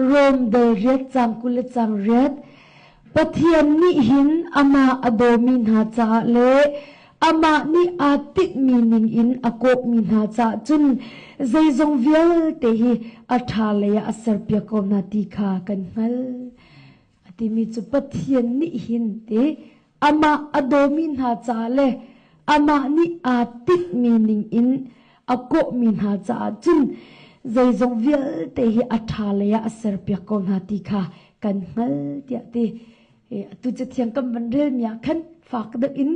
รวมเดรียดจังกุลจังเรียดปะเทียนนิหินอามาอโดมินหาจาเลอามานิอาติมีนิงอินอโกมินหาจาจุนใจจงเวียลเตหิอัฐาเลยอสรเปียกอนาติคากันฮัลอติมีจุปะเทียนนิหินเตอามาอโดมินหาจาเลอามานิอาติมีนิงอินอโกมินหาจาจุนใจจงเวียลเตหิอัฐาเลยอสรเปียกอนาติคากันฮัลเดียเตตุจะเทียงกันวันเรื่องเนี่ยขันฝากเด็กอิน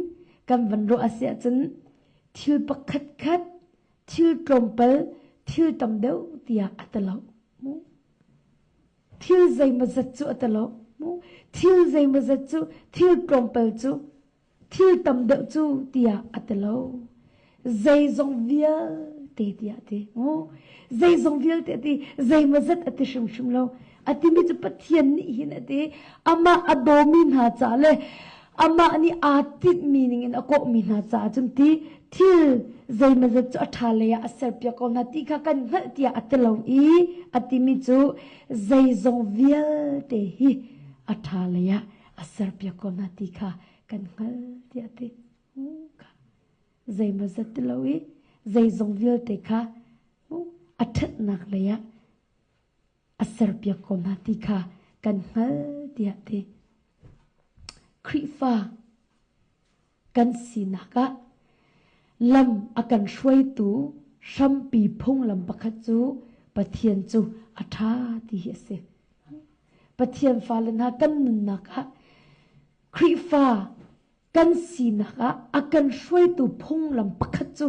กันวันรู้อาเซียจนทิวปักขัดขัดทิวตรมเปลทิวตำเดียวเตียอัตลอมูทิวใจมาจัดจูอัตลอมูทิวใจมาจัดจูทิวตรมเปลจูทิวตำเดียวจูเตียอัตลอใจจงเวียเตียเตียมูใจจงเวียเตียใจมาจัดอัติชุมเราอติมิจุปเทียนนี่หินอติอามาอโดมินหาจาเลอามาอันนี้อาติมีนิงอโกมินหาจาจุนทีที่ใจมันจะจุทาเลยอาเซปยากอนาติข้ากันหัดที่อัตลงอีอติมิจุใจจงเวียเตหิอัทาเลยอาเซปยากอนาติข้ากันหัดที่อติใจมันจะตลงอีใจจงเวียเตข้าอัตนักเลยอาเซปยากอนาติข้ากันหัดที่อติคริฟ้ากันสีนักะลำอาการช่วยตูชัมปีพงลำปักจูปะเทียนจูอัฐาที่เฮเสปะเทียนฟ้าเลนะกันนุนนักะคริฟ้ากันสีนักะอาการช่วยตูพงลำปักจู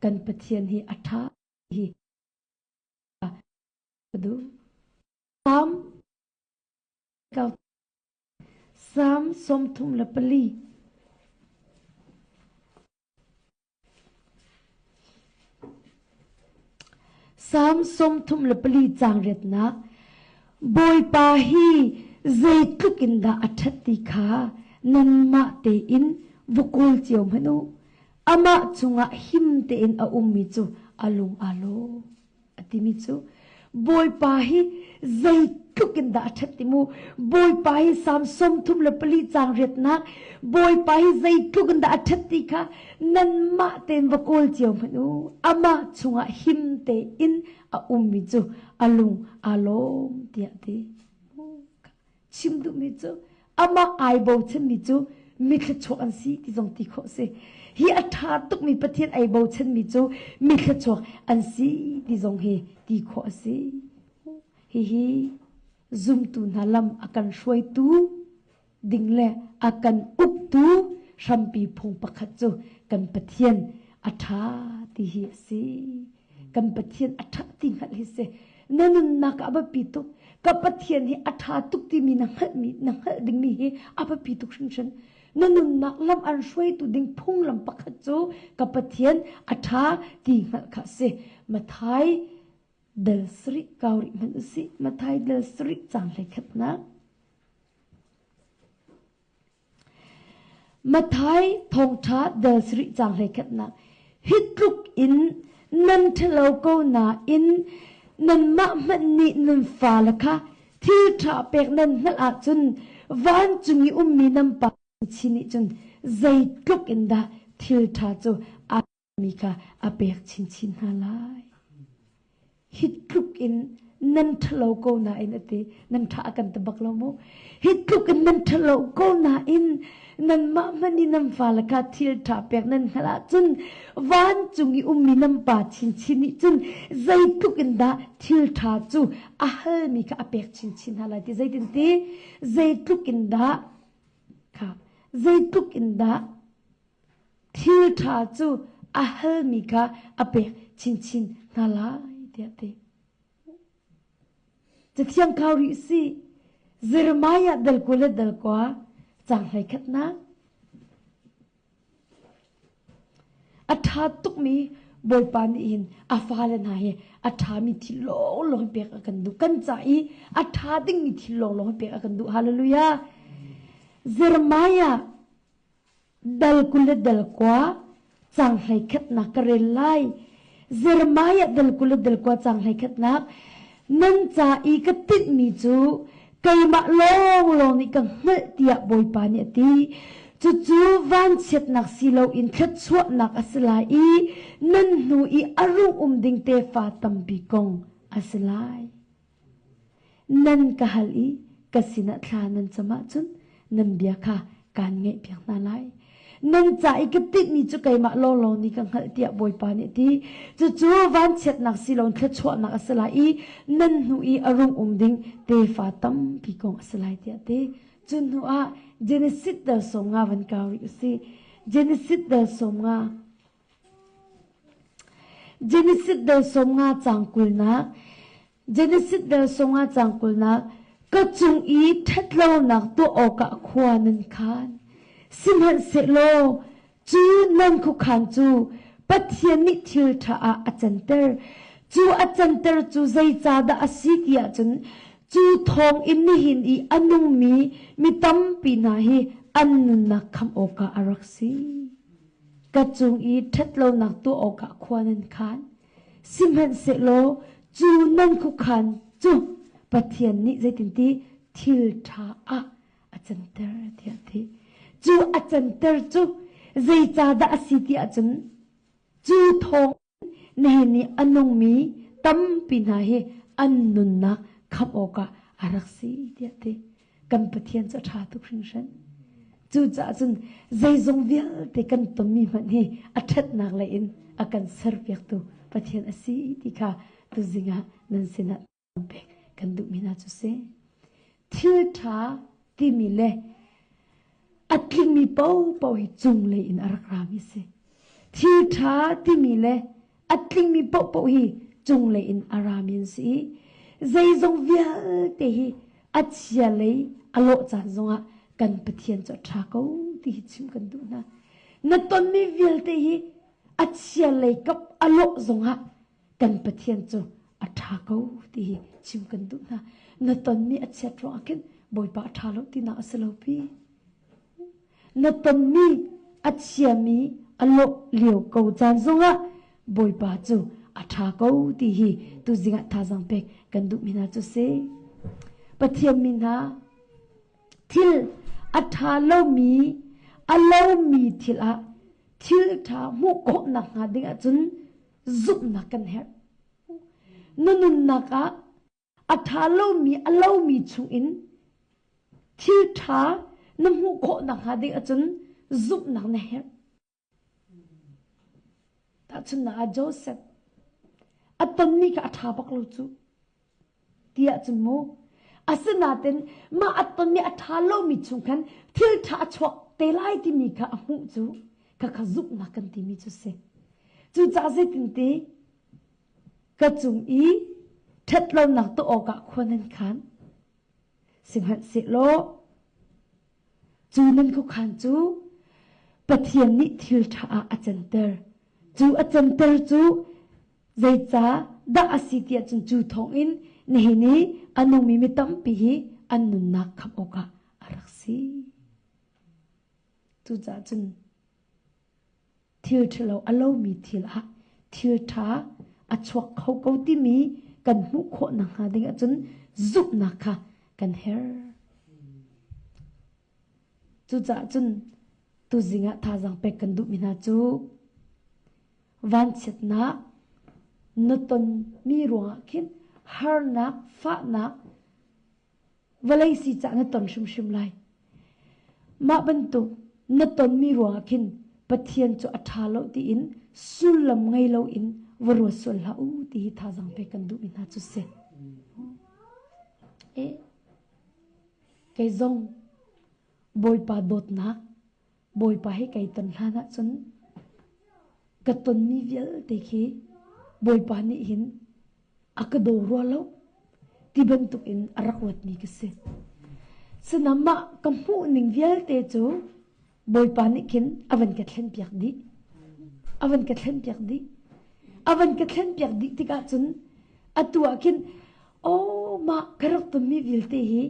กันปะเทียนเฮอัฐาเฮดูตามเกาสามสมทุมละปลีสามสมทุมละปลีจางเร็ดนะบอยปาฮีใจทุกินดาอัฐติขานันมาเตอินวุกุลเจียวมนุอามาจุงะหิมเตอินอาอุมมิจูอาลุงอาโลอติมิจูบอยปาฮีใจทุกินดาอัฐติมูบอยปาฮีสามสมทุมละปลีจางเร็ดนะบอยปาฮีใจทุกินดาอัฐติขานันมาเตอินวุกุลเจียวมนุอามาจุงะหิมเตอินอาอุมมิจูอาลุงอาโลเดียเดชิมดูมิจูอามาไอโบเชนมิจูมิขชอันซีที่จงติโคเซฮีอัฐาตุกมีประเทศไอโบเชนมิจูมิขชอันซีที่จงเฮติโคเซฮีซุมตูนาลัมอาการช่วยตูดิ่งเล่อาการอุบตูชัมปีพงปักขจูกันประเทศอัฐาที่เฮเซกันประเทศอัฐาติงหัดเฮเซนั่นนักอับปีตุกับประเทศนี้อัฐาตุกที่มีนังหัดดิ่งมีเฮอับปีตุฉันนั่นนักลำอันช่วยตุดิ่งพุ่งลำปักขจูกับประเทศอัฐาติงหัดข้าเซมาไทยเดลสริกาวริมันอุสิมาไทยเดลสริจังเลยขัดนะมาไทยทองท้าเดลสริจังเลยขัดนะฮิตลุกอินนันทะเลาโกนาอินนันมะมันนี่นันฟ้าละค่ะที่ถ้าเป็กนันนั่นอาจจนวันจุงอุมมีน้ำปาชินิจนใจลุกอินดาที่ถ้าจูอามีค่ะอาเป็กชินฮาลายฮิตลุกอินนันทะเลาโกนาอินเตนันท่ากันตะบักลโมฮิตลุกอินนันทะเลาโกนาอินนันมามันนี่น้ำฟ้าละค่ะที่ถ้าเป็กนันฮาลาจนวันจุงอุมมีน้ำปาชินิจนใจลุกอินดาที่ถ้าจูอาเฮมีค่ะอาเป็กชินฮาลายที่ใจดินตีใจลุกอินดาค่ะใจลุกอินดาที่ถ้าจูอาเฮมีค่ะอาเป็กชินฮาลายเดียเตจะเที่ยงข่าวริสิเจรมายาเดลกุเลเดลกว่าจังไรขัดนะอัฐาตุกมีบอยปานีอินอาฟาเลนายอัฐามีที่ลงเปียกกันดูกันใจอัฐาดิ้งมีที่ลงเปียกกันดูฮาเลลูยาเจรมายาเดลกุเลเดลกว่าจังไรขัดนะกระเรไลเจรมายาเดลกุเลเดลกว่าจังไรขัดนะ นั่นจะอีกติดมีจูไกมาลองนี่กังเงเตียบอยปานี่ตีจูวันเช็ดนักสิโลอินทัดชวนักอัสลายนั่นหนูอีอารมณ์ดิ่งเตฟ้าตัมปีกงอัสลายนั่นกะฮัลอีกสินะทานันจะมาจุนนั่นเบียค่ะการเงยเพียงนาไลนั่นใจก็ติดนี่จุไกมาลองนี่กังเงเตียบอยปานี่ตีจูวันเช็ดนักสิโลทัดชวนักอัสลายนั่นหนูอีอารมณ์ดิ่งเตฟ้าตัมปีกงอัสลายเตียตีจุนหัวเจเนซิสเดอร์สมงาวันกาวิสิเจเนซิสเดอร์สมงาเจเนซิสเดอร์สมงาจังกุลนักเจเนซิสเดอร์สมงาจังกุลนักก็จงอีทัดเล่านักตัวออกะควานันคานสิมันเสโลจูนันคุขันจูปัทยานิทิลทาอาจันเตอร์จูอาจันเตอร์จูใจจาดาอสิกยาจนจูทองอินนี่หินอีอันนุงมีตั้มปีนาฮีอันนุนักคำโอกาอารักซีกระจุงอีทัดโลนักตัวโอกาควานันคานสิมันเสโลจูนันคุขันจูปะเทียนนี่ใจตินตีทิลทาอาจันเตอร์เทียทีจูอาจันเตอร์จูใจจาดาสิติอาจันจูทองนี่นี่อันนุงมีตั้มปีนาฮีอันนุนักคำโอกาอารักษีเดียดกันปะเทียนจะชาตุคริงฉันจูจ่าจนใจทรงเวียดกันตมีมันนี่อัดนักเลยอินอากันเสิร์ฟยักตุปะเทียนอสีที่ข้าตุจิงะนันสินะเบกกันดุมินาจุเซทิลทาที่มีเลอัดลิงมีเป้าให้จุงเลยอินอารักรามิเซทิลทาที่มีเลอัดลิงมีเป้าให้จุงเลยอินอารามินซีใจทรงเวียเตหีอัจฉริเลยอโลจานทรงะกันปะเทียนจดชาเขาที่ชิมกันดูนะนัตอนมีเวียเตหีอัจฉริเลยกับอโลทรงะกันปะเทียนจดอัฐาเขาที่ชิมกันดูนะนัตอนมีอัจฉริรอกันบอยปะอัฐาโลที่น่าสลบปีนัตอนมีอัจฉริมีอโลเลี้ยวเขาจานทรงะบอยปะจูอัฐาเขาที่ตุจิงะท่าจังเป็กกันดุมินาจุเซปะเทียมมินาทิลอัฐาโลมีอโลมีทิลอะทิลท่ามุกโนักหาดิงะจุนซุบนักกันเฮนุนนักอะอัฐาโลมีอโลมีชุงอินทิลท่านมุกโนักหาดิงะจุนซุบนักเนเฮแต่จุนนาโจเซฟอัตนี้ก็อัฐาบักลูจูเดียจมูอาสนาเต็นมาอัตนี้อัฐาโลมีชุงกันทิลท่าชวกเตไลที่มีข้าหูจูข้าขจุบนักกันที่มีจุเสจูจ่าเสตินตีกระจุงอีทัดเราหนักตัวออกควรนันขันสิหันสิโลจูนั้นคุขันจูปะเทียนนิทิลท่าอาจันเตอร์จูอาจันเตอร์จูใจจ้าดาอสิเตียจนจูทองอินนี่อันนุมีมิตัมปีฮีอันนุนักขับโอกาอารักษีจูจ้าจนทิลทเราอโลมีทิลฮะทิลท่าอัชวกเขาเกาที่มีกันมุขโคนังหาดิงจนซุบนักค่ะกันเฮร์จูจ้าจนตุจิงะท่าจังเป็กกันดุมินาจูวันเช็ดนักนตนมีรัวคินฮาร์นักฟ้านักเวลัยสิจ่านตนชุมไลมาบรรทุกนตนมีรัวคินปะเทียนจุอัฐาโลตีอินสุลลมไงโลอินวรัวสุลลาอูตีท่าจังเป็กันดูอินาจุเซไกจงบอยปาดดนักบอยปาให้ไกตันลานะจนกระตนมีเวลเตคีบอยปานี่หินอักโดรัวเล่าที่บรรทุกอินอารักวัดนี้ก็เสสนามะกำพูหนึ่งเวลเตจูบอยปานี่หินอวันกัดเล่นเปียกดีอวันกัดเล่นเปียกดีอวันกัดเล่นเปียกดีที่กาจนอัตัวหินโอ้มากระรักตนมีเวลเตฮี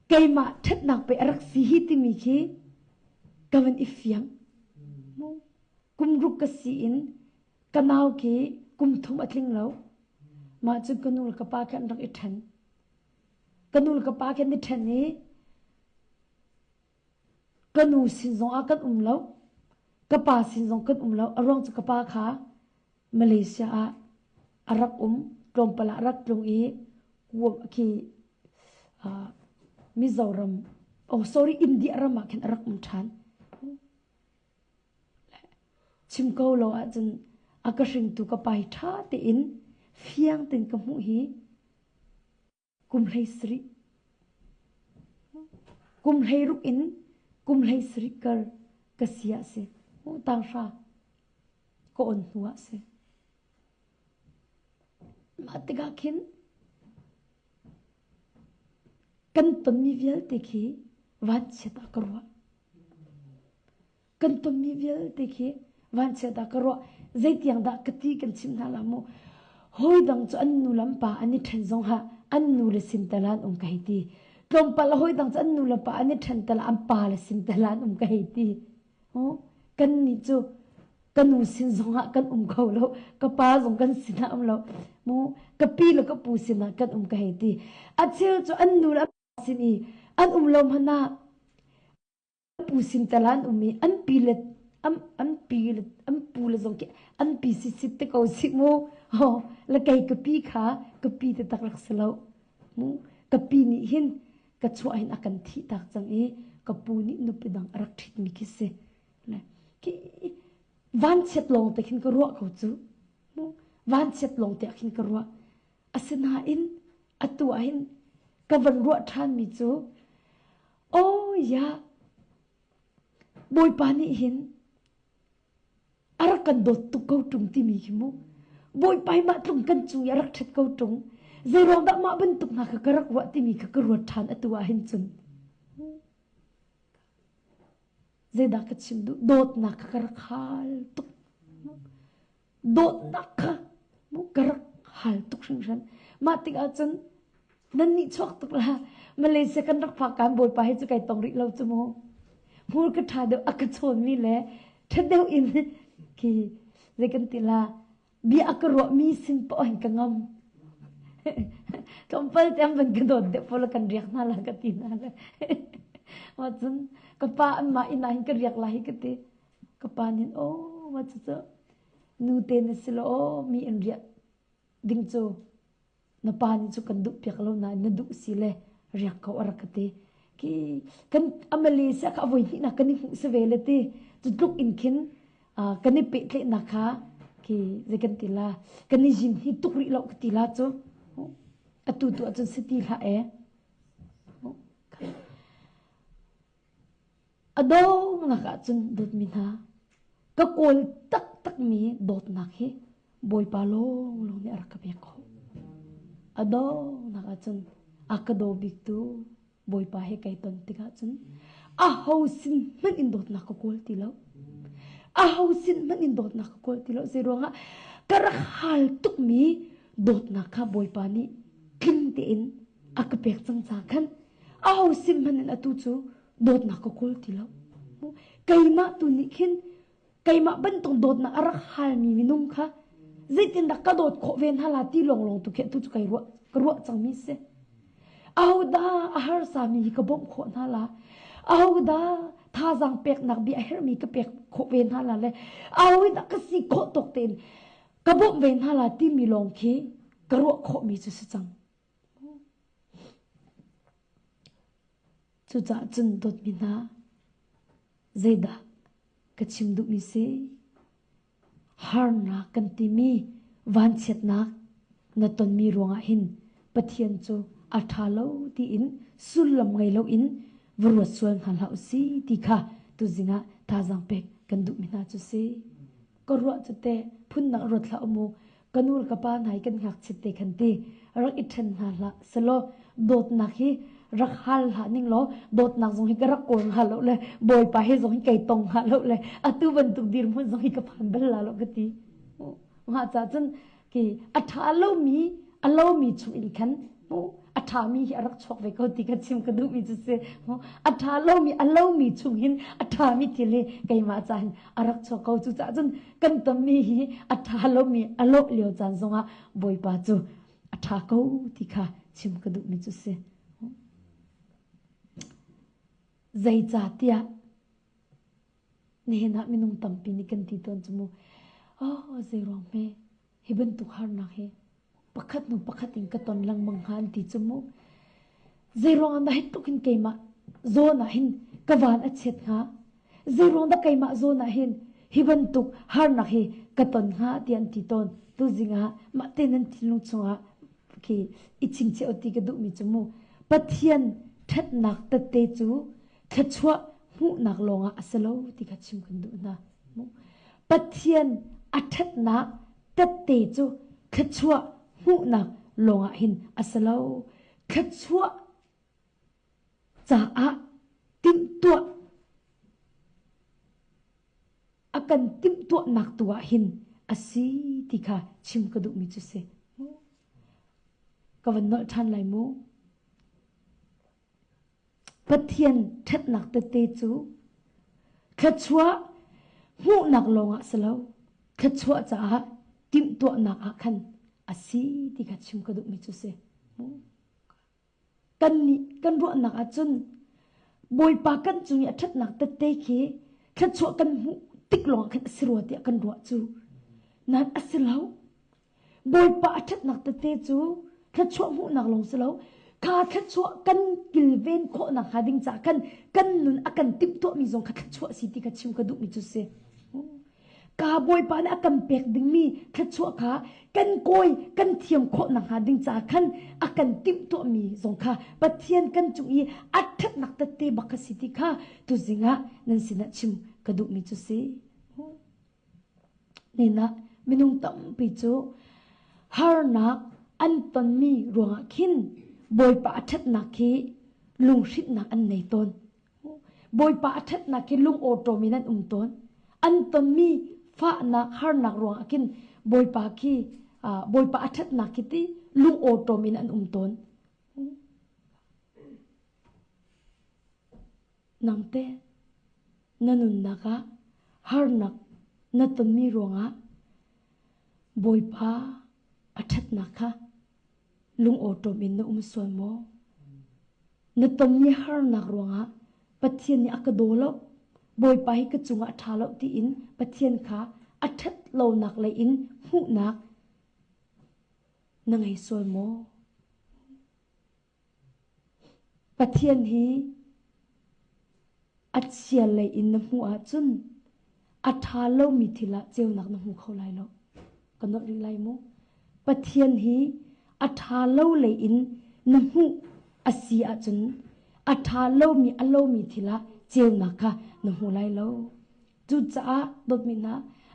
ไกมาทัดนักไปอารักสีฮิติมีคีกวันอิฟยังกุมรุกกสีอินกันเอาคีกุมทุมอัดลิงเรา มาจุกันนูลกป้ากันรักอิทันกันนูลกป้ากันอิทันนี้กันนูสินซองอากันแล้วกป้าสินซองกันแล้วอารองจุกป้าขามาเลเซียอารักตรงปลารักตรงอีวงคีมิโซรัมโอ้ sorry อินเดียรามาเข็นรักชันชิมเกาโลอาจนอากาศิงตุกไปท่าเตินเฟียงตินกมุฮีกุมไลสริกุมไลรุกอินกุมไลสริกร์กษยาเสต่างชาก็อนหัวเสมาติกาคินกันตุมีเวลติคีวันเชตากรัวกันตุมีเวลติคีวันเชตากรัวใจที่ยังดักตีกันชิมนาลามูหอยดังจะอันนูลำปาอันนี้ทันซงฮะอันนูเลสิมตะลานกะฮิตีตรงปะละหอยดังจะอันนูลำปาอันนี้ทันตะลานปาเลสิมตะลานกะฮิตีโอ้กันนี่จูกันนูสินซงฮะกันเขาแล้วกะปาซงกันสินะแล้วมูกะปีแล้วก็ปูสินะกันกะฮิตีอาเชียวจูอันนูลสินีอันลมหน้าปูสิมตะลานมีอันปีเลอันปูเลซงเกอันปีสิตะเขาสิมูโอ้แล้วไก่กะปีขากะปีตะตักลักสลาวมูกะปีนี่หินกะชัวหินอากันที่ตักจังเอกะปูนี่นุปดังรักทิดมิกิเสนะki van chet long te khin ka ro ko chu mu van chet long te khin ka ro asena in atu in ka van ro than mi chu o ya boy pani hin arakan dot tu ko tung ti mi ki mu boy pai ma tung kan chu ya rak thet ko tung zai rong da ma ban tuk na ka karak wa ti mi ka ro than atu hin chun zai da ka chim du dot na ka karak hal tuk dot na ka mu karak hal tuk sing san ma tik a chun nan ni chok tuk la Malaysia kan rak pha kan boy pa he chu kai tong ri lo chu mo mur ka tha de ak chon mi le thadeu in ki zekan tila bi akro mi sin po hin kangam tompal tem ban ka dot de pol kan riak na la ka tin na wa chun ka pa ma ina hin ka riak la hi ka te ka pa nin o wa chu chu nu te ne silo o mi en riak ding chu na pa ni chu kan du pek lo na du si le riak ko ara ka te ki kan amali sa ka voi ni na kan ni se vele te chu luk in kin kan ni pe tle na kha ki zekan tila kan ni jin hi tukri lo ka tila chu atu tu achun city la e ado na ka chun dot mi na ka kol tak tak mi dot na khi boy pa long ni ar ka be ko ado na ka chun akado big tu boy pa he kai ton tika chun a hausin man in dot na ko kol ti lo a hausin man in dot na ko kol ti lo zero nga karak hal tuk mi dot na kha boy pa ni kim te in akapek chang cha khan a hausin man in atu chu dot na ko kol ti lo kaima tu ni khin kaima ban tong dot na arak hal mi minum kha zaitin da ka dot kho ven hala ti long long tu khe tu chu kai ro chang mi se au da ahar sa mi ka bom kho na la au da tha jang pek nak bi her mi ka pek kho ven hala le au da ka si kho tok ten ka bom ven hala ti mi long khi ka ro kho mi chu se chang chu cha chun dot mi na zaida ka chim du mi se har na kan ti mi van chet na na ton mi ronga hin pathian chu athalo ti in sulam ngai lo in vurwa suan han lau si ti kha tu zinga tha jang pek kan du mi na chu se ko ro chu te phun na ro thla mu kanul ka pa nai kan ngak chit te khan ti rak i then ha la selo dot na khi rak hal ha ning lo dot nak zong hi ka rak kon ha lo le boy pa he zong hi kai tong ha lo le atu ban tu dir mo zong hi ka phan bel la lo ka ti ha cha chun ki atha lo mi chu in khan atha mi hi rak chok ve ko ti ka chim ka du mi chu se atha lo mi chu hin atha mi ti le kai ma chan arak chok ko chu cha chun kan tam mi hi atha lo mi alo leo chan zonga boy pa chu ทาเขาที่ค่ะชิมกระดูกมิจุเสใจจ่าเตียนี่นะมินุงตั้มปีนี่กันที่ต้นจมูกอ๋อใจร้องเมฮิบันตุกฮาร์นักเฮปักขัดนูปักขัดอิงกระตอนลังมังหันที่จมูกใจร้องอันนั้นตุกินเกยมาโซน่ะหินกวานอัดเช็ดฮะใจร้องดักเกยมาโซน่ะหินฮิบันตุกฮาร์นักเฮกระตอนฮะที่อันที่ต้นตัวจริงฮะมาเต้นนั่นที่ลุงชงฮะที่อิจิงเจอตีกระดูกมิจมูกปัทยันทัดหนักตัดเตจูขัดชัวหูหนักลงอ่ะสโลที่ขัดชิมกันดูนะปัทยันอัดทัดหนักตัดเตจูขัดชัวหูหนักลงอ่ะหินสโลขัดชัวจ่าอ่ะติมตัวอากันติมตัวหนักตัวหินสีที่ขัดชิมกันดูมิจุเสก็วันนั้นท่านไหลมูปัทยันทัดหนักตัดเตจูขัดชัวหูหนักลงอ่ะสโลขัดชัวจ่าติมตัวหนักอ่ะคันสีที่ขัดชิมกระดูกมิจุเสกันนี่กันรัวหนักอ่ะจนบอยปากันจุยทัดหนักตัดเตะขี้ขัดชัวกันหูติกลงกันสิรัวเดียกันรัวจูนั้นสโลบอยปาทัดหนักตัดเตจูขัดชัวหูหนักลงสโลข้าขัดชัวกันกิลเวนโคหนักหาดิ้งจากกันนุนอากันติบตัวมีทรงขัดชัวสิที่ขัดชิมกระดูกมิจุเสกาบอยปานอากันเป็กดิ้งมีขัดชัวขากันโกยกันเทียมโคหนักหาดิ้งจากอากันติบตัวมีทรงขาปะเทียนกันจุยอัดทัดหนักตะเตบักสิที่ข้าตุจิงะนั่นสินะชิมกระดูกมิจุเสนี่นะมินุงตั้มปิจูฮาร์นักอันตันมีรวงขินบอยปะทัดนักขี้ลุงชิดนักอันในต้นบอยปะทัดนักขี้ลุงโอโตมีนั่นต้นอันตันมีฟ้านักฮาร์นักรวงขินบอยปะขี้บอยปะทัดนักขี้ที่ลุงโอโตมีนั่นต้นนังเตนันุนนักฮาร์นักนัตันมีรวงบอยปะทัดนักลุงโอโตมินนะสวนโมนตมนี่ฮาร์นักรวงปัทยันนี่อักโดโลบอยไปกระจุงอัฐาโลที่อินปัทยันขาอัฐัดโลนักเลยอินหูนักนังไอสวนโมปัทยันฮีอัดเสียเลยอินน้ำหูอาจุนอัฐาโลมิทิละเจ้านักน้ำหูเขาไล่โลกันนกรีไลโมปัทยันฮีอัฐาโลเลยอินน้ำหูอาศีอาจุนอัฐาโลมีอโลมีทิละเจ้านักน้ำหูไล่โลจุดจ้าดดมินะ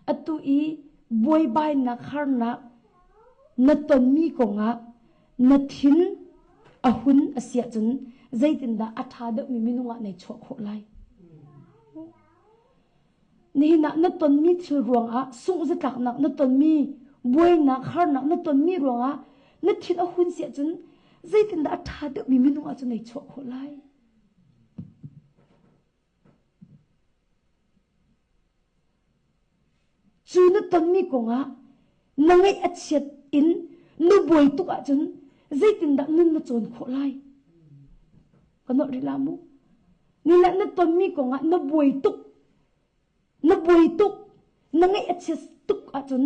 อัตุอีบวยใบนักฮาร์นักนัตนมีกงะนัทินอหุนอาศีอาจุนใจตินดาอัฐาดมีมินุงะในโชคโคไลนี่นะนัตนมีชื่อรวงสุงจะตักนักนัตนมีบวยนักฮาร์นักนัตนมีรวงนัทธินอหุนเสียจนใจตินดาท่าเดมีมินุงอาจจะในโชคไลจูนัตนมีกงนังไออัจฉริอินนุบวยตุกอาจนใจตินดานุนมาจนโคไลกันนอริลามุนี่แหละนัตนมีกงนุบวยตุกนังไออัจฉริตุกอาจน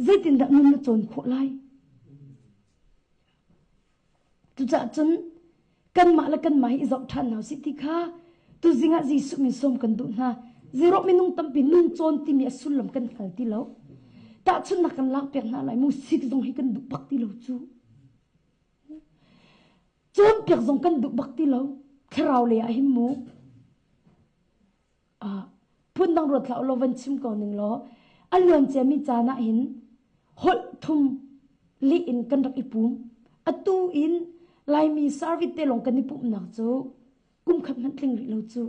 ใจตินดานุนมาจนโคไลตุจ่าจนกันมาละกันมาให้จบทันเอาสิที่ข้าตุจิงะจีสุมิสมกันดูนะจีรบมินุงตั้มปีนุนโจนที่มีสุลมกันขัลที่เราแต่ชุนนักกันลักเปียกน่าไหลมูสิกจงให้กันดูบักที่เราจูโจนเปียกจงกันดูบักที่เราแค่เราเลยหิมูพุ่นดังรถเราวันชิมก่อนหนึ่งล้ออันเลื่อนเจมิจานะหินหดทุ่มลีอินกันรักอีปุ่มอตูอินลายมีสารวิเตลงกันนิปุ่มหนักจูกุมขัดมันลิงริเราจู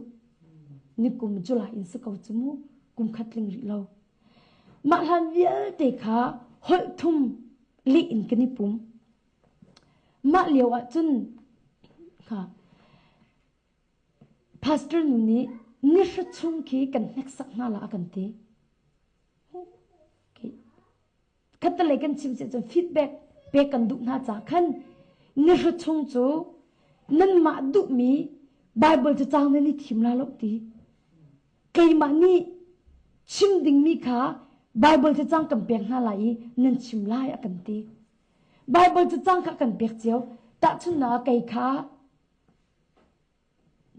นิกุมจุลาอินสกาวจมูกุมขัดลิงริเรามาลันเวลเตค่ะหดทุ่มลีอินกันนิปุ่มมาเลียวจุนค่ะพาสเตอร์นี้นิชชุงคีกันนักสักนาลากันเตคัตเลยกันชิมเสร็จจนฟีดแบ็ก เปกันดุน่าจากขันนิรชงจูนั่นมาดุมีไบเบิลจะจางนั่นนี่ทิมลาลกตีเกยมานี่ชิมดิ่งมีขาไบเบิลจะจางกันเปียกหน้าไหลนั่นชิมลายกันตีไบเบิลจะจางกันเปียกเจียวตัดชุนนาเกยขา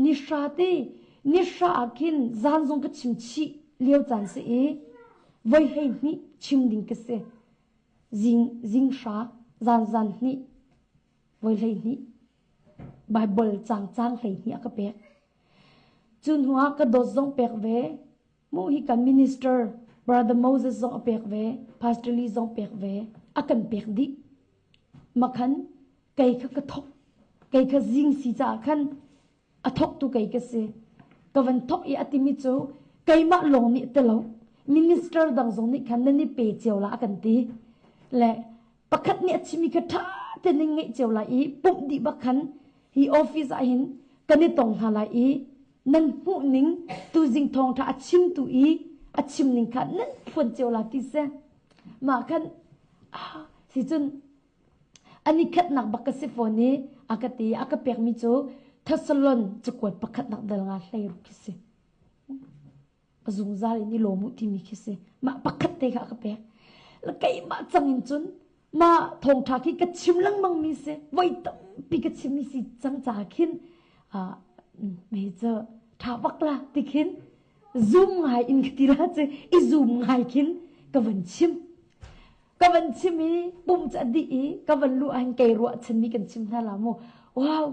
นิชาตีนิชาอากินจานจงก็ชิมชีเลี้ยวจานเสียไว้ให้นี่ชิมดิ่งก็เสียจิงชาจานนี่ไว้ให้นี่ไบเบิลจางให้นี่ก็เปียกจุนหัวก็โดดจงเปียกเวมูฮิกันมินิสเตอร์ brother Moses จงเปียกเว pastor Lee จงเปียกเวอากันเปียกดิมาขันไก่ขกระทบไก่ขจิงสีจ่าขันอทกตุไก่ก็เสียกวันทกอีอติมิจูไก่มาลงนี่เตลมินิสเตอร์ดังจงนี่ขันนั่นนี่เปเจียวละกันตีและประคัดเนี่ยชิมิกท่าเตนิงเงเจียวละอีปุ่มดีบักขันฮีออฟฟิศอาหินกันนี่ตรงหาละอีนั่นหูนิงตูจิงทองท่าอชิมตุอีอชิมนิงขันนั่นฝนเจียวละกิเสมาขันสิจุนอันนี้ขัดหนักบักกสิฟนี้อากตีอากเปียกมิจูทัศลนจะกวดประคัดหนักเดลงาเลยรุกิเสกจุงซาลินี่โลมุที่มีกิเสมาประคัดเตะอากเปียกแล้วไก่มาจังอินจุนมาทงทากิกชิมลังมังมีเสไว้ตั้มปีกชิมมีสิจังจากินไม่เจอท้าบักละติกินซูมหายอินกติลาเจอีซูมหายกินกวันชิมกวันชิมีปุ่มจะดีกวันลูอันเกรัวฉันมีกันชิมท่าลาโมว้าว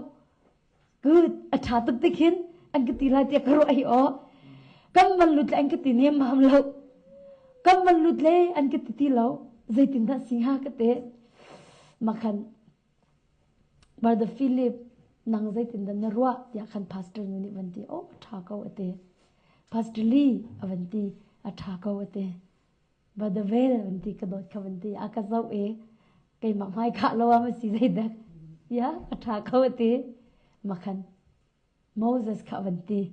กูดอัฐาตุกติกินอันกติลาเตียกรัวไอโอกำมันลุดอันกติเนี่ยมามเลวกำมันลุดเลยอันกติตีเลวใจตินทัสิงหากเตะมาขันบาร์ดฟิลิปนางใจตินดันรัวอยากขันพาสเตอร์นี่วันที่โอ้ท้าเขาเตะพาสเตอร์ลีวันที่ท้าเขาเตะบาร์ดเวลวันที่กระโดดเขาวันที่อากาศเอาไก่หมาไม้ขาลว่ามันสีใจดักยะท้าเขาเตะมาขันโมเสสเขาวันที่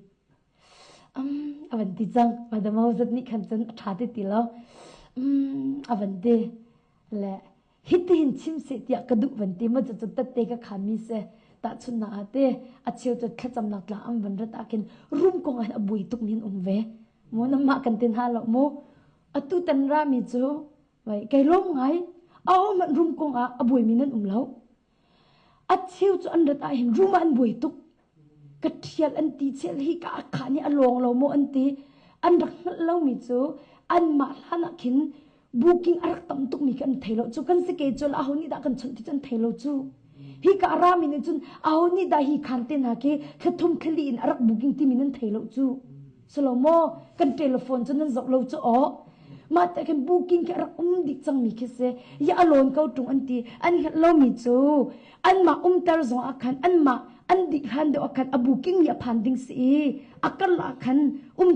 วันที่จังบาร์ดโมเสสนี่ขันจนท้าติตีแล้ววันที่และฮิตหินชิมเสียกระดูกวันที่มันจะจุดตัดเตะกับขามีเสตัดชุนนาเตะอาเชียวจะแค่จำนักละวันรัตอากินรุมกงอันอบุยตุกนินเวโมน้ำมากันเต็นหาหลอกโมตุตันรามิจูไว้ไกลล้มไงเอามันรุมกงอบุยมินันแล้วอาเชียวจะอันรัตอาหินรุมอันบุยตุกกระเทียนอันตีเชลฮิกาขานี่อลองเราโมอันตีอันรักนั่นเรามิจูอันมาลานักินbooking arak tam tuk mi kan thelo chu kan se ke chol ahoni da kan chon ti chan thelo chu hi ka ara min chun ahoni da hi khan te na ke khathum khali in arak booking ti min thelo chu solomo kan telephone chun nan zok lo chu o ma ta kan booking ke arak dik chang mi ke se ya alon kau tung an ti an lo mi chu an ma tar zo akhan an ma an dik han do akhan a booking ya phanding si akal la khan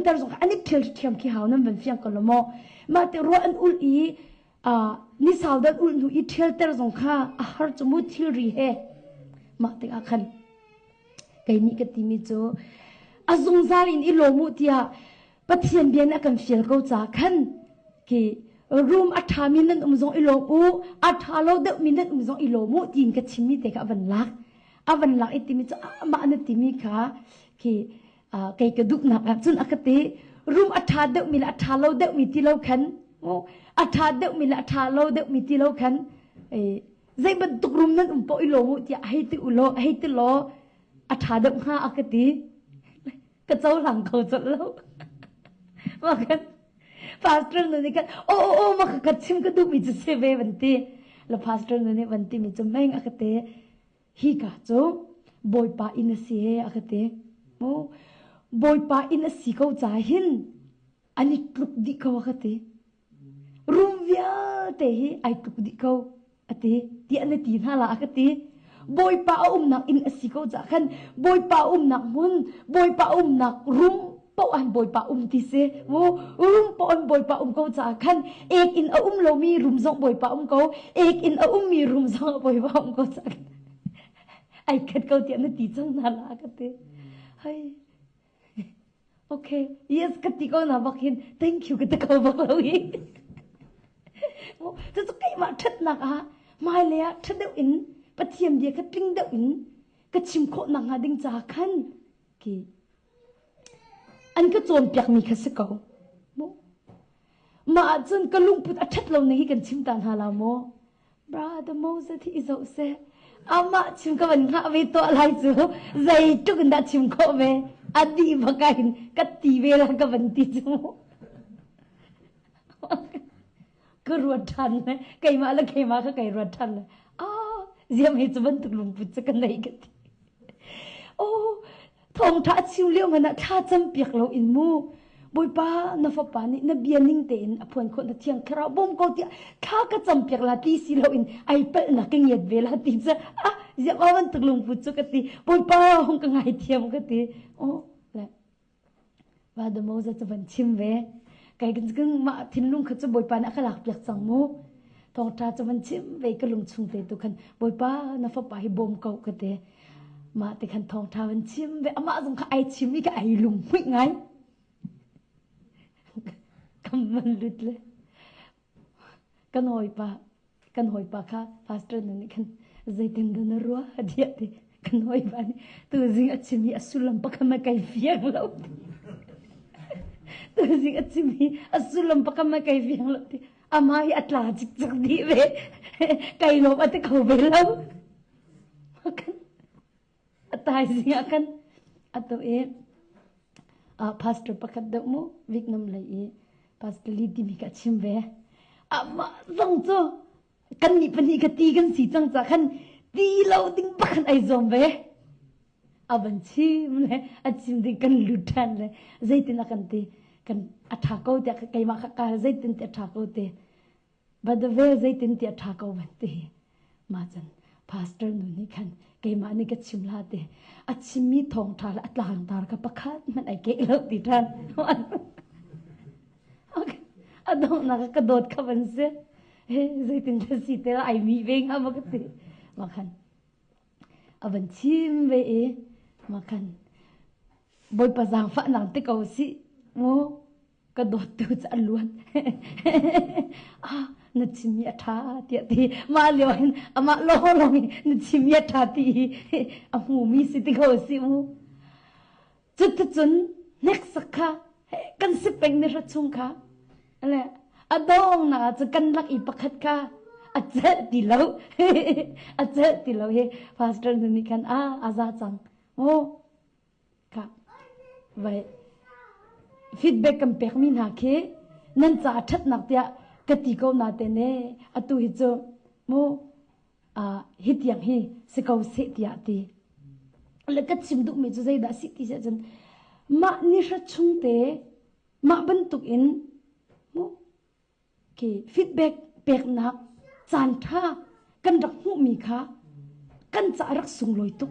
tar zo ani thel thiam ki haw nam ban fiang kolomoมาแต่รัวอันอุลอีนิสาวดันอุลนูอีเทลเตอร์สงข้าอาหารจมูกที่รีเฮมาแต่อาคันไก่นี่ก็ติมิโจอาซงซาลินอีโลมุติยาปะเทียนเบียนอากันเฟียลเขาจากขันกีรูมอัฐามินันซงอีโลมูอัฐาโลเดมินันซงอีโลมุตีนก็ชิมิแต่กับวันลักอีติมิโจมาอันติมิค่ะกีไก่กระดุกหนักจนอคติรูมอัฐาเดมิละอัฐาโลเดมิติโลขันอัฐาเดมิละอัฐาโลเดมิติโลขันใจบันตุกรูมนั้นปอยโลมุติยาให้ติอุโลให้ติโลอัฐาเดมห้าอคติกระเจ้าหลังเขาจะเล่าว่ากันพาสเตอร์นี่กันโอ้มากัดชิมกระดูกมิจะเซเววันตีแล้วพาสเตอร์นี่วันตีมิจะแม่งอคติฮีกาโจบอยปาอินเสียอคติโมบอยปาอินสีเขาจ่ายหินอันนี้กลุกดิเขาอคติรูมเวียเตะไอกลุกดิเขาอติที่อันนี้ตีน่าละอคติบอยปานักอินสีเขาจ่าขันบอยปานักมุนบอยปานักรุมปอันบอยปาที่เสโว้รุมปอันบอยปาเขาจ่าขันเอกอินเรามีรุมซองบอยปาเขาเอกอินมีรุมซองบอยปาเขาจ่าไอคัดเขาที่อันนี้ตีจังน่าละอคติเฮ้ยโอเค yes กติกาหนาบักหิน thank you กติกาบักเราอีกจะจะใครมาทัดนัก mai le tha deuh in pathiam dia ka tring deuh in ka chim kho na nga ding cha khan ki an ka chon piak mi kha se ko mo ma chun ka lung put a that lo na hi kan chim tan ha la mo brother Moses thi zo se ama chim ka ban nga ve to lai chu zai tu kan da chim kho ve adi bakain ka ti ve la ka ban ti chuก็รวดทันนะไก่มาแล้วไก่มาก็ไก่รวดทันเลยอ๋อเยี่ยมให้จะบันทึกลงพุทธกันไหนกันทีโอ้ทองท้าชิวเลี้ยวมันนะท้าจำเปียกเราอินมูบอยป้านาฟปานี่นาเบียนิ่งเต็นอภวนคนเที่ยงคราวบ่มเขาเดียท้าก็จำเปียกลาตีสิเราอินไอเปิลนักเงียบเวลาตีจะอ่ะเยี่ยมว่าบันทึกลงพุทธกันทีบอยป้าคงกังไงเทียมกันทีโอ้แล้วว่าเดโมจะบันชิมเวไก่กันจึงมาทิ้งลุงเขาจะบอยปานะขลักเปียกสังมูทองตาจะมันชิมไปกระลุงชุงเตตุคันบอยปานะฟ้าไปบ่มเก่ากันเตมาแต่คันทองตามันชิมไปอามาสงฆ์ไอชิมนี่ก็ไอลุงไม่ไงกำมันลุดเลยกันหอยปาค่ะพาสเตอร์นั่นคันใจเต้นดันรัวเดียดกันหอยปานี่ตัวจริงชิมนี่สุลัมปะกันมาไก่เฟียงเราตัวจริงชิมนี่สุลัมปะกันมาไก่เฟียงเราที่อามาฮิอัตลาจิกจักดีเวไก่ลบอัตเขาเบลเรากันตายสิกันอัตเอพาสเตอร์ปะกันดมูวิกน้ำเลยพาสเตอร์ลีดีมีกัชิมเวอามาส่งโจกันนี่ปนีกตีกันสีจังจากกันตีเราดิ้งปักกันไอซอมเวอาบัญชีมันเลยอาชิมดิ้งกันลุดันเลยใจตินักันตีกันอัฐาเขาเตะไก่มาขักการใจตินเตะอัฐาเขาเตะบัดเวใจตินเตะอัฐาเขาบันตีมาจันพาสเตอร์นู่นนี่กันไก่มานี่ก็ชิมลาเตะอาชิมมีทองทาละอัตลาหังตากับปะคัดมันไอเกลติทันอดองนักกระโดดขับมันเสียเฮ้ใจตินจะสีเตะไอมีเวงอะมาก็ตีมาคันอาบัญชีมเวมาคันบอยประจางฝันหนังติเกาสิโมกระโดดตัวจะล้วนนัดชิมยาทาเตียตีมาเลี้ยวเห็นมาล้อลงนัดชิมยาทาตีหูมีสิติเกาสิโมจุดจุนเน็กสักค่ะกันสิเป็นในรถชุงค่ะอะไรอดองน่ะจะกันลักอีปักขัดค่ะอาจจะติเลาอาจจะติเลาเฮพาสเตอร์นี่กันอาซาจังโอ้ค่ะไว้ฟีดแบ็กกันเปิกมินาเคนั่นจะทัดนักเดียกติกาหน้าเตเนอตุฮิโจโมฮิตยังฮีสกาวเสติยาตีแล้วก็ชิมดุมิจุใจด่าสิติเจนมานิชชุงเตมาบรรทุกอินโมเคฟีดแบ็กเปิกนักจานท่ากันรักหูมีค่ะกันจะรักสุงลอยตุก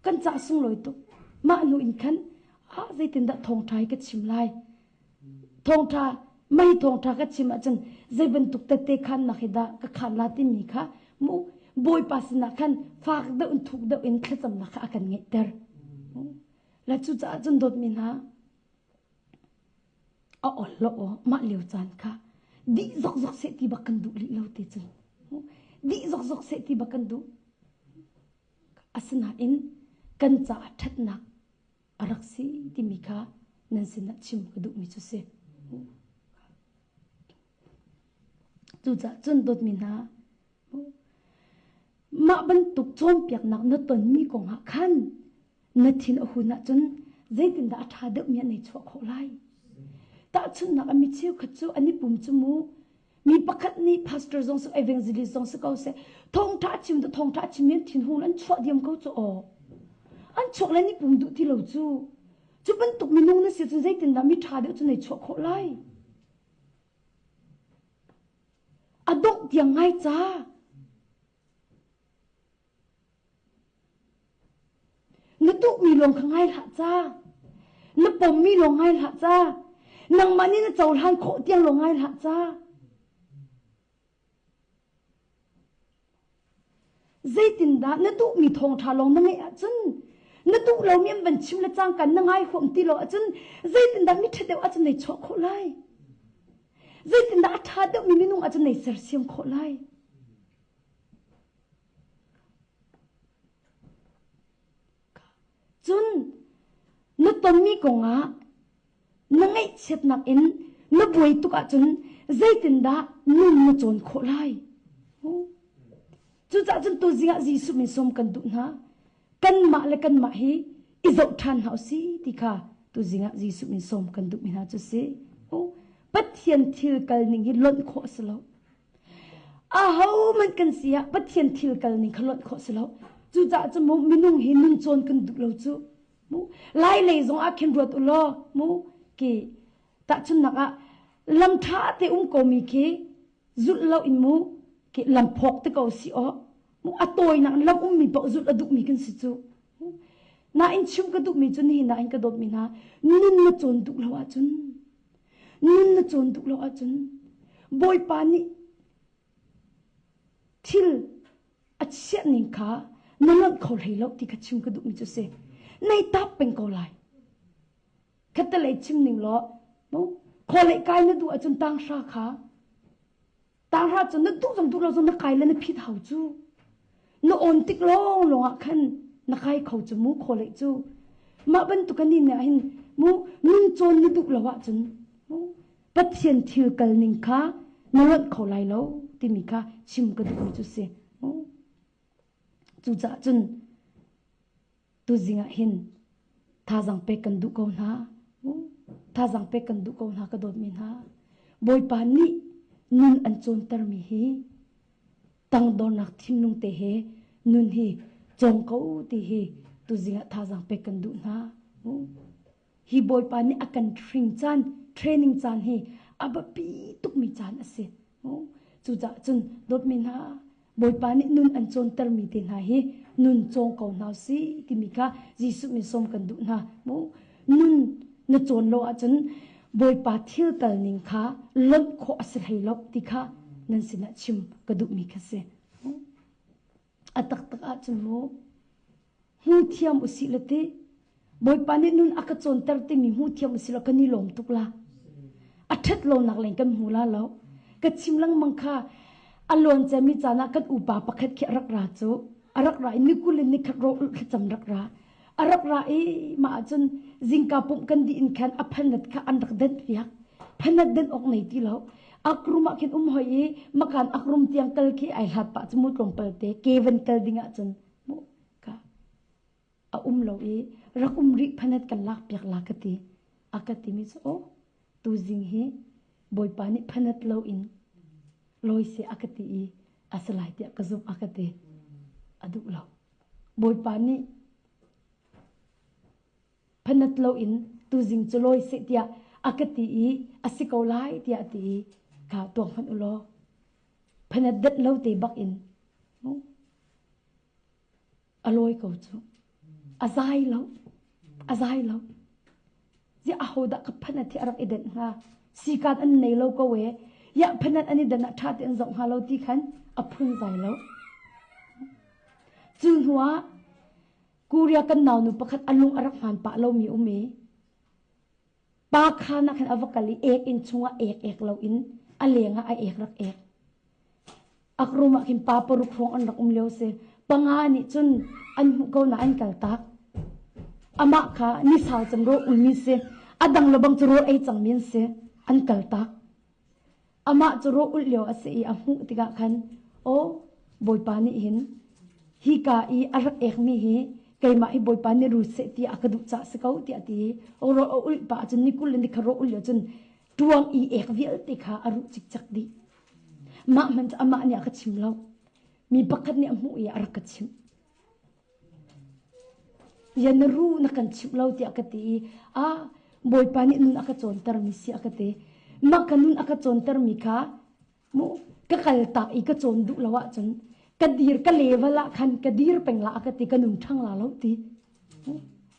กันจะสุงลอยตุกมาหนูอินคันใจตินดะทองไทยก็ชิมไล่ทองทาไม่ทองทาก็ชิมอาจารย์ใจบรรทุกเตะขันนักฮิดาก็ขันลาติมีค่ะมูบอยปัสนักขันฝากเดินทุกเดินขจำนักอากันเงเตอร์และจุดอาจารย์โดดมินฮะอ๋อโลมาเลี้ยวจานค่ะดีซอกเสติบักกันดูลิเลวเตจันดีซอกเสติบักกันดูอาสนะอินกันจะทัดนักอารักษีที่มีค่ะนั่นสินะชิมกระดูกมิจุเสจุดจนโดดมินะมาบรรทุกโจมเปียกหนักนัดตนมีกองหักขันนัดทิ้งหุ่นนัดจนใจตินดาทาเดมีในชั่วโคไลแต่จนนักมีเชี่ยวขัดจูอันนี้ปุ่มจมูมีประคัดนี้พาสเตอร์จงสกเอเวนซิลิสจงสกเอาเสทองท้าชิมแต่ทองท้าชิมยันทิ้งหุ่นนั้นชั่วเดียมเขาจะออกอันชกแล้วนี่ปุ่มดูที่เราจูบรรทุกมีนุ่งนั่นเสียจนใจตินดามีทาเดียวจนในชั่วโคไลอดกยังไงจ้านึกตุมีลงข้างไงละจ้านึกปมมีลงไงละจ้านังมันนี่น่ะเจ้าท่านโคเตียงลงไงละจ้าใจตินดานึกตุมีทองทาลงนั่งไงอ่ะจันนึกตุเราเมียนบัญชีละจ้างกันนั่งไงหัวตีเราอ่ะจันใจตินดามิเทเดียวอ่ะจันในชั่วโคไลใจตินดาทาเดียวมีนุ่งอาจจะในเสือเสียงโคไล tom mi ko nga nangai chet nak in na boi tu ka chun zaitin da nun na chon kho lai chu cha chun tu zinga jisu mi som kan du na kan ma le kan ma hi izau than hau si ti kha tu zinga jisu mi som kan du mi na chu se pathian thil kal ning hi lon kho slo a hau man kan sia pathian thil kal ning khalon kho slo chu cha chu mo minung hi nun chon kan du lo chu mu lai le zong a khin rot ulo mu ki ta chun naka lam tha te ko mi ki zul lo in mu ki lam phok te ko si o mu atoi na lam mi po zul aduk mi kan si chu na in chum ka duk mi chun hi na in ka dot mi na nun na chon duk lo a chun nun na chon duk lo a chun boy pani thil a chen ning kha nalan khol hei lo ti ka chum ka duk mi chu se nei tap pen ko lai khata le chim ning lo mo khole kai na du a chun tang sha kha tang ra chun na du jong du lo jong na kai le na phit hau chu no on tik long long a khan na kai khau chu mu khole chu ma ban tu kan ni na hin mu nun chon ni du lo wa chun mu pathian thil kal ning kha nalan kholai lo ti mi kha chim ka du mi chu se chu cha chun tu zinga hin tha jang pe kan du ko na tha jang pe kan du ko na ka dot min ha boy pa ni nun an chon tar mi hi tang do nak thin nung te he nun hi chong ko ti hi tu zinga tha jang pe kan du na hi boy pa ni akan training chan hi aba pi tuk mi chan ase chu cha chun dot min ha boy pa ni nun an chon tar mi te na hi nun chong ko na si ti mi kha jisu mi som kan du na nun na chon lo a chun boy pa thil kal ning kha lon kho asir hei lok ti kha nan sina chim ka du mi kha se atak tak a chun mo hu thiam usilate boy pa ni nun aka chon tar te mi hu thiam usilo ka ni lom tukla athat lo nak leng kan hula lo ka chim lang mang kha alon che mi chana kan upa pakhat khe rak ra chu arak ra ni kulin ni khat ro cham rak ra arak ra e ma chun jingka pum kan di in khan aphanat kha an rak den piak phanat den ok nei ti lo akruma khin hoi makan akrum tiang kal ki ai hat pa chmu tlom pal te keven kal dinga chun mo ka a lo e rakum ri phanat kan lak piak lakati akati mi so tu jing hi boy pani phanat lo in loi se akati i asalai te kazum akate adu lo boy pani phanat lo in tu jing chloi se tia akati i asikolai tia ti ka tong phan ulo phanat dat lo te bak in aloi ko chu azai lo ji a hoda ka phanat thi arak iden ha sikat an nei lo ko we ya phanat ani dana that en zong halo ti khan aphun zai lo chun huwa kuria kan naw nu pakhat alung arak han pa lo mi umi pa khana khan avakali ek in chunga ek lo in alenga a ek rak ek akruma kim pa paruk rong an rak leo se pangani chun an ko na an kal tak ama kha ni sa cham ro ulmi se adang lobang churo ei changmin se an kal tak ama churo ul leo ase i amu tiga khan o boy pani hin hi ka i arak ek mi hi keima hi boy pani ru se ti akadu cha se kau ti ati oro ul pa chun ni kul ni kharo ul chun tuang i ek vial ti kha aru chik chak di ma man ama ni aka chim lo mi pakhat ni amu i arak chim yan ru na kan chim lo ti akati a boy pani nun aka chon tar mi si akate ma kanun aka chon tar mi kha mu ka kal ta i ka chon du lawa chun kadir ka level khan kadir pengla akati kanun thang la lo ti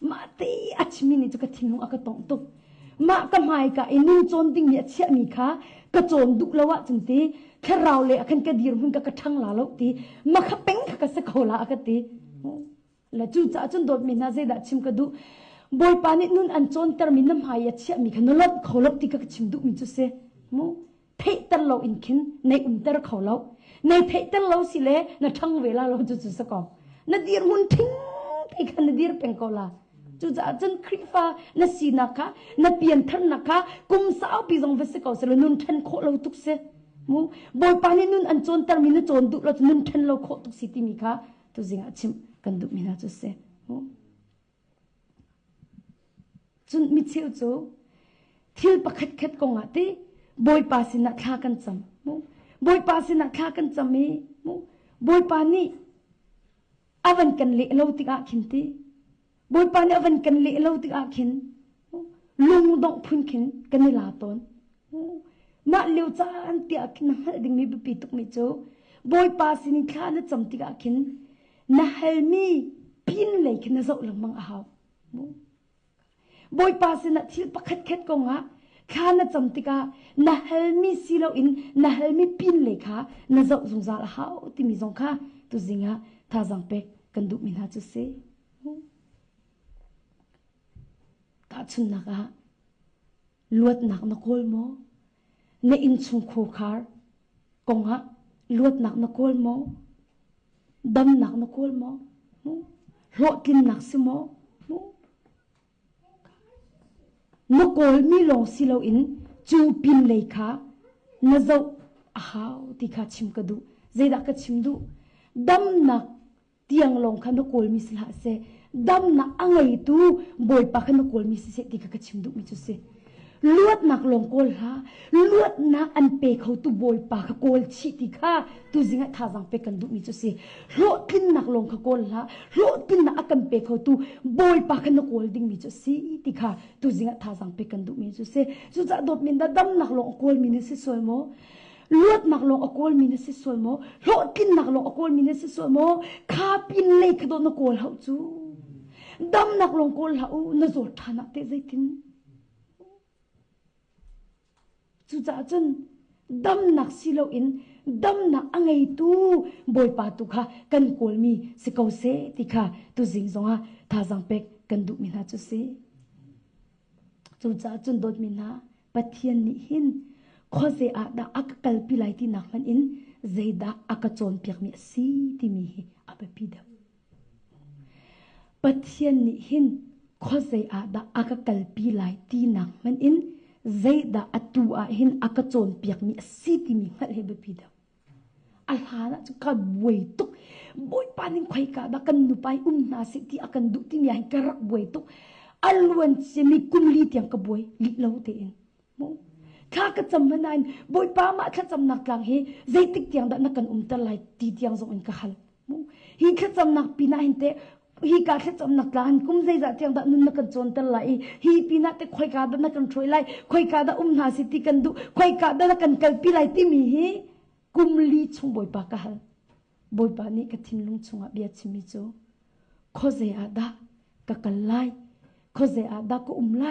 ma te achmi ni chu ka thinu aka tong tuk ma ka mai ka inu chon ding ni achia mi kha ka chon du lawa chun ti kharau le akhan kadir hun ka thang la lo ti ma kha peng ka sa khola akati la chu cha chun dot mi na ze da chim ka du boy pani nun an chon tar mi nam hai achia mi khan lot kholok ti ka chim du mi chu se mu thei tar lo in khin nei tar kholo nei thei tar lo si le na thang vela lo chu chu sa ko na dir mun thing thei khan dir peng ko la จูจะจนคริฟ้านาสีนะคะนาเปลี่ยนทันนะคะกุมสาวปีจงเวสกอสเลนุนทันโคเราทุกเสมูบอยปานี่นุนอันโจนตามินโจนดุเรานุนทันเราโคทุกสิติมีค่ะตัวจิงอาชิมกันดุมินาจุเสมูจุนมิเชียวจูทิลปะขัดขัดกงอ่ะที่บอยปาสินักฆ่ากันจำมูบอยปาสินักฆ่ากันจำมีมูบอยปานี่อวันกันเละเราติกอาขินตีบอยปานี่อวันกันเละเราติกอาขินลุงดองพุนขินกันนี่ลาตอนน่าเลี้ยวจ้าอันติอาขินน่าดึงมีบุปีตุกมิโจบอยปาสินิฆ่าน่าจำติกอาขินน่าเฮลมีพินเลยขินน่าจะอุลมังอาหาวบอยปาสินักทิลปะขัดขัดกงอ่ะข้าน่าจำติกาน่าเฮลมีสิเราอินน่าเฮลมีพินเลยค่ะน่าจะสงสารอาหาวที่มีสงค่ะตัวจิงอ่ะท่าจังเป็กกันดุมินาจุเสตาชุนนักอ่ะลวดนักนักโกลโมในอินชุงโคคาร์กงอ่ะลวดนักนักโกลโมดำนักนักโกลโมโลกินนักสิโมนกโกลมีลงสิเราอินจูปินเลยค่ะน่าจะอาหาวที่ข้าชิมกระดูเจดักกระชิมดูดำนักเตียงลงขันโกลมีสิลาเสดำนักอังไงตูบอยปากขันโกลมีสิเสที่ข้าชิมดูมิจุเสลวดนักลงโกลฮะลวดนักอันเปกเขาตูบอยปากโกลชิที่ข้าตูจิงะท่าจังเปกันดูมิจุเสโลกินนักลงขโกลฮะโลกินนักอันเปกเขาตูบอยปากขันโกลดิ้งมิจุเสที่ข้าตูจิงะท่าจังเปกันดูมิจุเสจุจะดดมินดาดำนักลงโกลมินิสิสวยโมลวดนักลงอโกลมินสิสวยโมโลกินนักลงอโกลมินสิสวยโมข้าปินเลยขดนโกลเขาจูดำนักลงโกลเขานจดฐานะเตใจตินจูจ่าจนดำนักสิโลอินดำนักอังไงตูบอยปาตุค่ะกันโกลมีสิเขาเสติค่ะตุจิงซงฮะท่าจังเป็กกันดุมินาจุเสจูจ่าจนโดดมินาปะเทียนนิหินข้อเสียดาอักกัลปิไลที่นักมันอินเจดาอักจนเปียกมีสีที่มีอับปีดาปัทยันนี่หินข้อเสียดาอักกัลปิไลที่นักมันอินเจดาอัตัวหินอักจนเปียกมีสีที่มีหัดเฮบปีดาอัลฮานะจุกบวยตุกบวยปานิงไข่กาดักันนุไปนาสิที่อากันดุที่มีให้กระบวยตุกอัลวันเซมีกุมลีที่ยังกบวยลิเลวเตนข้าก็จำมันนายบอยป้ามาข้าจำนักกลางเฮใจติดเตียงดันนักกันตะไลตีเตียงส่งอินกะฮัลฮีข้าจำนักปีน่าเห็นเตฮีกาข้าจำนักกลางกุมใจจะเตียงดันนักกันจนตะไลฮีปีน่าเตคอยกาดันนักกันช่วยไลคอยกาดันหาสิติกันดูคอยกาดันนักกันกัลปีไลที่มีเฮกุมลีชงบอยป้ากะฮัลบอยป้านี่ก็ทิ้งลุงชงอาเบียชิมิโจข้อใจอาดากะกันไลข้อใจอาดาก็ไล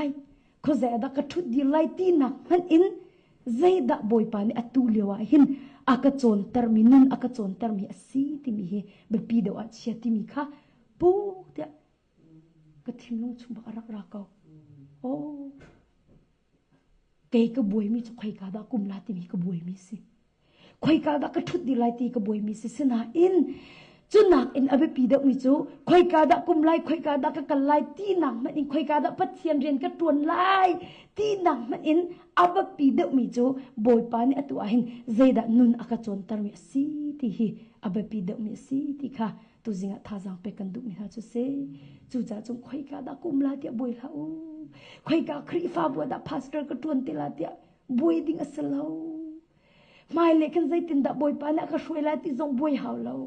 ข้อใจอาดากะทุดดีไลตีนักมันอินใจดับบอยปานี่อตุเลียวหินอากาศนตรมินุนอากาศนตรมีสีที่มีแบบปีเดียวเชียที่มีค่ะปุ๊บเดียก็ทิ้งลงชุบรักรักเขาโอ้เกยกบวยมีจะใครกาดากุมลาที่มีกบวยมีสิใครกาดากระทุดดีไลตีกบวยมีสิสนาอินจุนักอินอเบปีเดมิจูใครกาดากุมไลใครกาดากะกันไลตีหนังมันอินใครกาดาปัจเจียนเรียนกระตวนไลตีหนังมันอินอเบปีเดมิจูบอยปานี่อตัวหินเจดานุนอากาศนตรมีสีที่ฮีอเบปีเดมิสีที่ค่ะตัวจิงะท่าจังเปกันดุมิฮาจุเซจูจ่าจงใครกาดากุมลาเตียบอยลาอูใครกาครีฟ้าบัวดาพาสเตอร์กระตวนเตลาเตียบอยดิ้งอัสลาวไม่เล็กกันใจตินดาบอยปานี่ก็ช่วยลาติจงบอยหาวลาว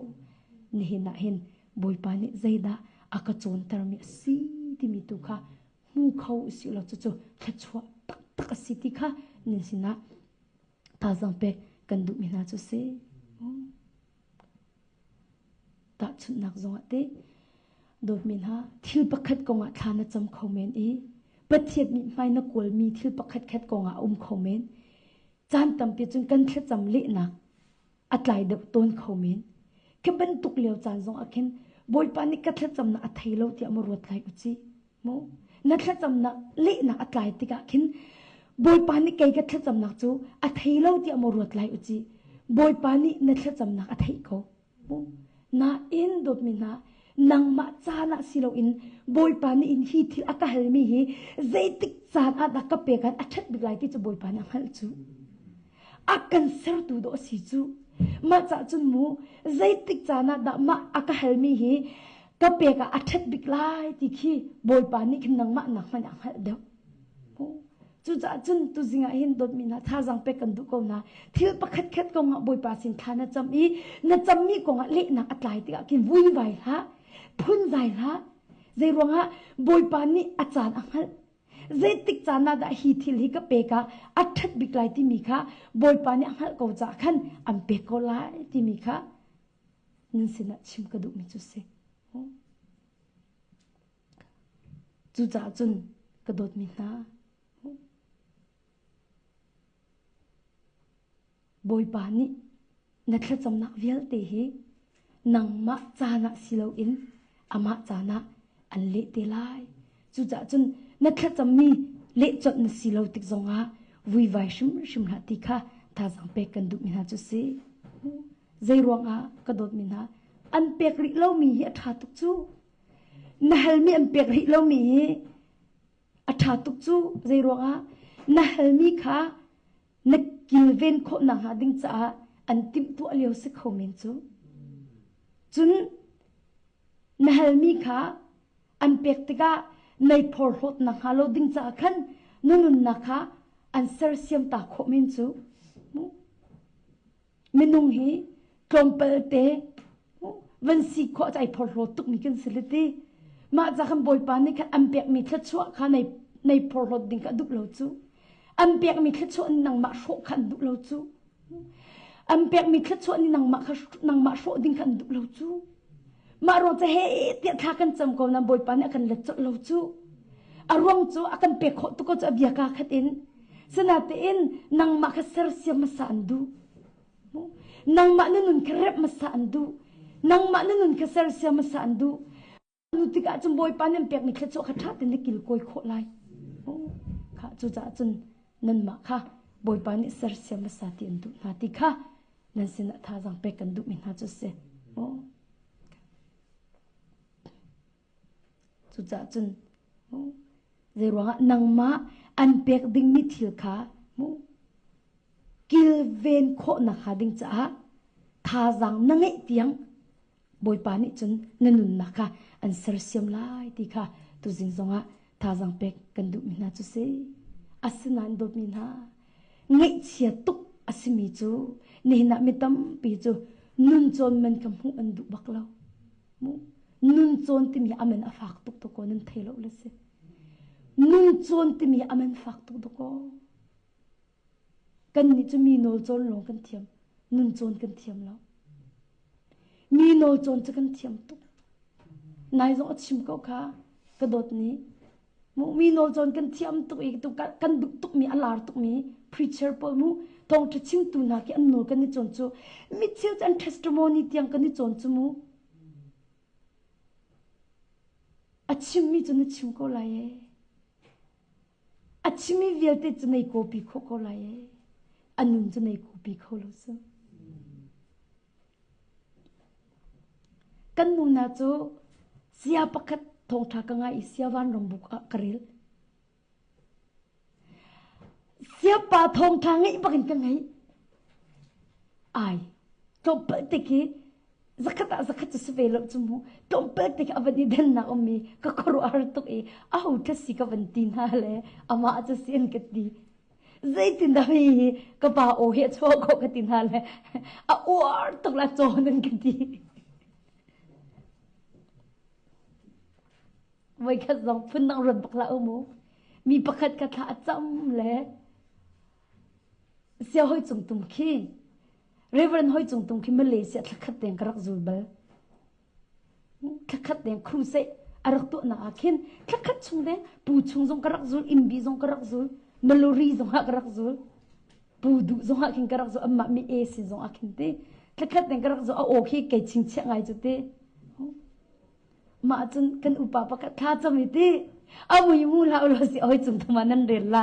นี่นะเห็นบอยปานี่ใจดาอากาศนตรมีสีที่มีตุค่ะมูเขาสิเราจะจู่แค่ชัวตักสิที่ค่ะนี่สินะท่าจังเปกันดุมินาจุเซตาชุนนักจงเตโดดมินฮะทิลปักขัดกงอาทานะจำเขาเมนอีประเทศมีไม่นักกวลมีทิลปักขัดกงอาเขาเมนจานตำเปียจนกันแค่จำเละนะอัดไหลเด็กต้นเขาเมนแค่บรรทุกเลี้ยวจานจงอาเข็นบอยปานี่ก็แค่จำนะอัดไทยเราที่อมรวดไหลอุจิโมนักแค่จำนะเละนะอัดไหลติกาเข็นบอยปานี่ไกก็แค่จำนักจูอัดไทยเราที่อมรวดไหลอุจิบอยปานี่นักแค่จำนักอัดไทยเขาโมนาอินโดดมินา nang ma chana silo in boy pa ni in hi thil aka helmi hi zaitik chan ada ka pe kan athat biglai ti chu boy pa na hal chu akan ser tu do si chu ma cha chun mu zaitik chana da ma aka helmi hi ka pe ka athat biglai ti khi boy pa ni kin nang ma na man hal do chu cha chun tu zinga hin dot mi na tha jang pe kan du ko na thil pakhat khat ko nga boy pa sin thana cham i na cham mi ko nga le na atlai ti ka kin vui vai ha phun zai ha zai ronga boy pa ni achan angal zai tik chana da hi thil hi ka pe ka athat biklai ti mi kha boy pa ni angal ko cha khan am pe ko lai ti mi kha nin sina chim ka du mi chu se chu cha chun ka dot mi na boy pa ni na thla cham na vial te hi nang ma chana silo in ama chana an le te lai chu cha chun na thla cham mi le chot na silo tik zonga vui vai shim la ti kha tha jang pe kan du mi na chu se zai ronga ka dot mi na an pek ri lo mi hi atha tuk chu na hel mi an pek ri lo mi atha tuk chu zai ronga na hel mi kha na kil ven kho na ha ding cha an tim tu aliao se kho min chu chun na hel mi kha an pek tika nei phor hot na halo ding cha khan nunun na kha an ser siam ta kho min chu minung hi klompel te van si kho chai phor hot tuk mi kin siliti ma cha kham boy pa ni khan an pek mi thla chua kha nei phor hot ding ka duk lo chu an pek mi thla chua nang ma sho khan duk lo chu an pek mi thla chua ni nang ma sho ding khan duk lo chu ma ro cha he ti tha kan cham ko na boy pa ni kan let chot lo chu arong chu akan pe kho tu ko cha bia ka khatin sana te in nang ma kha ser sia ma sa andu nang ma nun krep ma sa andu nang ma nun kha ser sia ma sa andu nu ti ka chum boy pa ni pek mi thla chu kha tha tin kil koi kho lai kha chu cha chun nan ma kha boy pa ni ser sia ma sa ti andu na ti kha nan sin tha jang pe kan du min ha chu se chu cha chun zai ronga nang ma an pek ding mi thil kha kil ven kho na kha ding cha tha jang na ngai tiang boy pa ni chun nanun na kha an ser siam lai ti kha tu jing zonga tha jang pek kan du mi na chu se asinan do mi na ngai chia tuk asimi chu ni na mi tam pi chu nun chon men kam hu an du bak lo nun chon ti mi amen afak tuk to ko nan thelo le se nun chon ti mi amen fak tuk to ko kan ni chu mi no chon long kan thiam nun chon kan thiam lo mi no chon chu kan thiam tuk nai zo chim ko kha ka dot ni mi no chon kan thiam tuk e tu kan duk tuk mi alar tuk mi preacher po mu tong cha chim tu na ki an no kan ni chon chu mi chil chan testimony tiang kan ni chon chu mu achim mi chu na chim ko la ye achimi vialte chu nei ko pi kho ko la ye anun chu nei ko pi kho lo so kan nu na chu sia pakhat thong tha ka nga isia wan rom buk karil sia pa thong tha ngai bakin ka ngai ai to pa te ki zakat se velo chumu tom pe te avani den na omi ka koru ar to e au ta si ka vantin ha le ama cha sen ke ti zaitin da hi ka ba o he cho ko ka tin ha le a or to la cho nen ke ti mai ka zong phun nang ron bakla omo mi pakhat ka tha cham le sia hoi chung tum khi Reverend hoi chung tum ki Malaysia thakhat teng karak zulbal thakhat teng cruise arak to na akin thakhat chung de pu chung jong karak zul imbi jong karak zul malori jong ha karak zul pu du jong ha kin karak zul amma mi e si jong akin te thakhat teng karak zul a o khi ke ching che ngai chu te ma chun kan upa pa ka tha chami te amui mu la lo si hoi chung tum nan rel la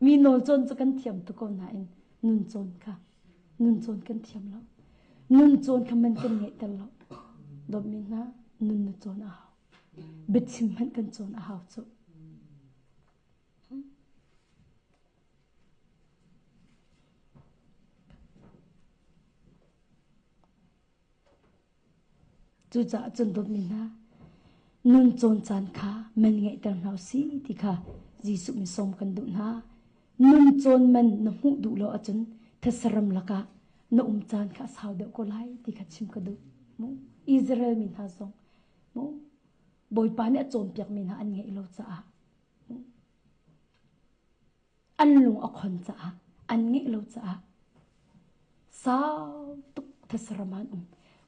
mi no chon chu kan thiam tu ko na in nun chon kha นุนโจนกันเทียมแล้วนุนโจนคำมันกันเงยตลอดดมินะนุนโจนอาหาวบิดชิมมันกันโจนอาหาวจุจูจ่าจนดมินะนุนโจนจานขามันเงยตลอดสิที่ค่ะจีสุมิสมกันดูนะนุนโจนมันนหูดูโลอจนทศรำละกะนจานขาสาวเดก็ไล่ที่ขัดชิมกันดูมูอิสราเอลมินหาซงมูบอยปานเนี่ยโจมเปียกมินหาอันเงยโลจ้าอันลงอคนจ้าอันเงยโลจ้าสาวตุกทศรมัน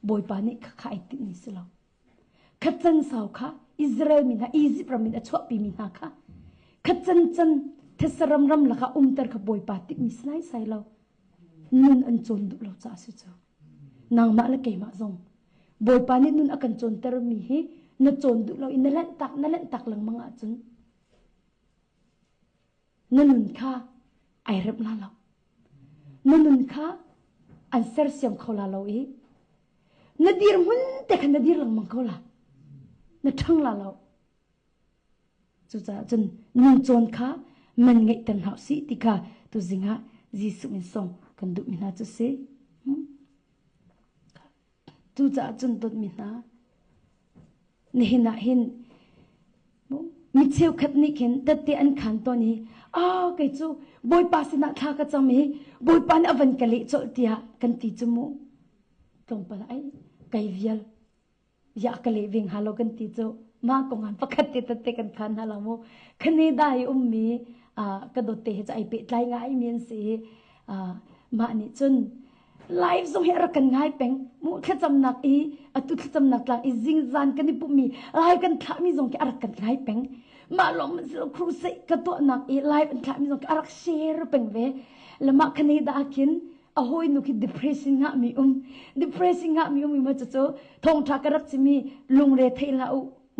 บอยปานเนี่ยข้าไอตินิสลาขัดจันสาวค่ะอิสราเอลมินหาอียิปต์มินหาชวปีมินหาค่ะขัดจันทศรำละค่ะตร์ขบอยปาติมิสไลใส่เรานุนอันโจนดูเราจ้าสิจ้านางมาละเกมาซงบอยปานินุนอากันโจนเตอร์มีฮีนโจนดูเราอินนั่นแหละตักหลังมังอาจนนุนข้าไอเร็บลาเรานุนข้าอันเซอร์เซียมเขาลาเรานดีร์มันแต่ขันนดีร์หลังมังเขาลานทั้งลาเราจุจ้าจนนุนโจนข้ามันไงตันหาสิติกาตุจิงหาจีสุมิสงกันดูมินาจุเซจูจ่าจนตุมินานี่หินะหินมิเชลขัดนิขินตัดเตียนขันตัวนี้ไก่จูบอยปาสินะท่ากระจามีบอยปานอวันกะลิโจเตียกันตีจมูตรงปะไอไก่เวียลอยากกะลิวิ่งหาโลกันตีโจมากงานปกติตัดเตกันขันฮาลามูคันนี้ได้มีกระโดดเตะจะไอเป็ดไล่ง่ายเมียนสีมานี่จนไลฟ์ส่งให้รักกันง่ายเป็งมุขจำหนักตุขจำหนักหลังจิงจานกันนี่ปุ๊มีไลฟ์กันท้ามีส่งแกรักกันง่ายเป็งมาลงมันสิครูเสกระตัวหนักไลฟ์กันท้ามีส่งแกรักเชร์เป็งเวแล้วมาคันนี้ดากินโอ้ยนุกิ depressing งะมีdepressing งะมีมีมาจะโจทองทักกรักจิมีลุงเรทเทลา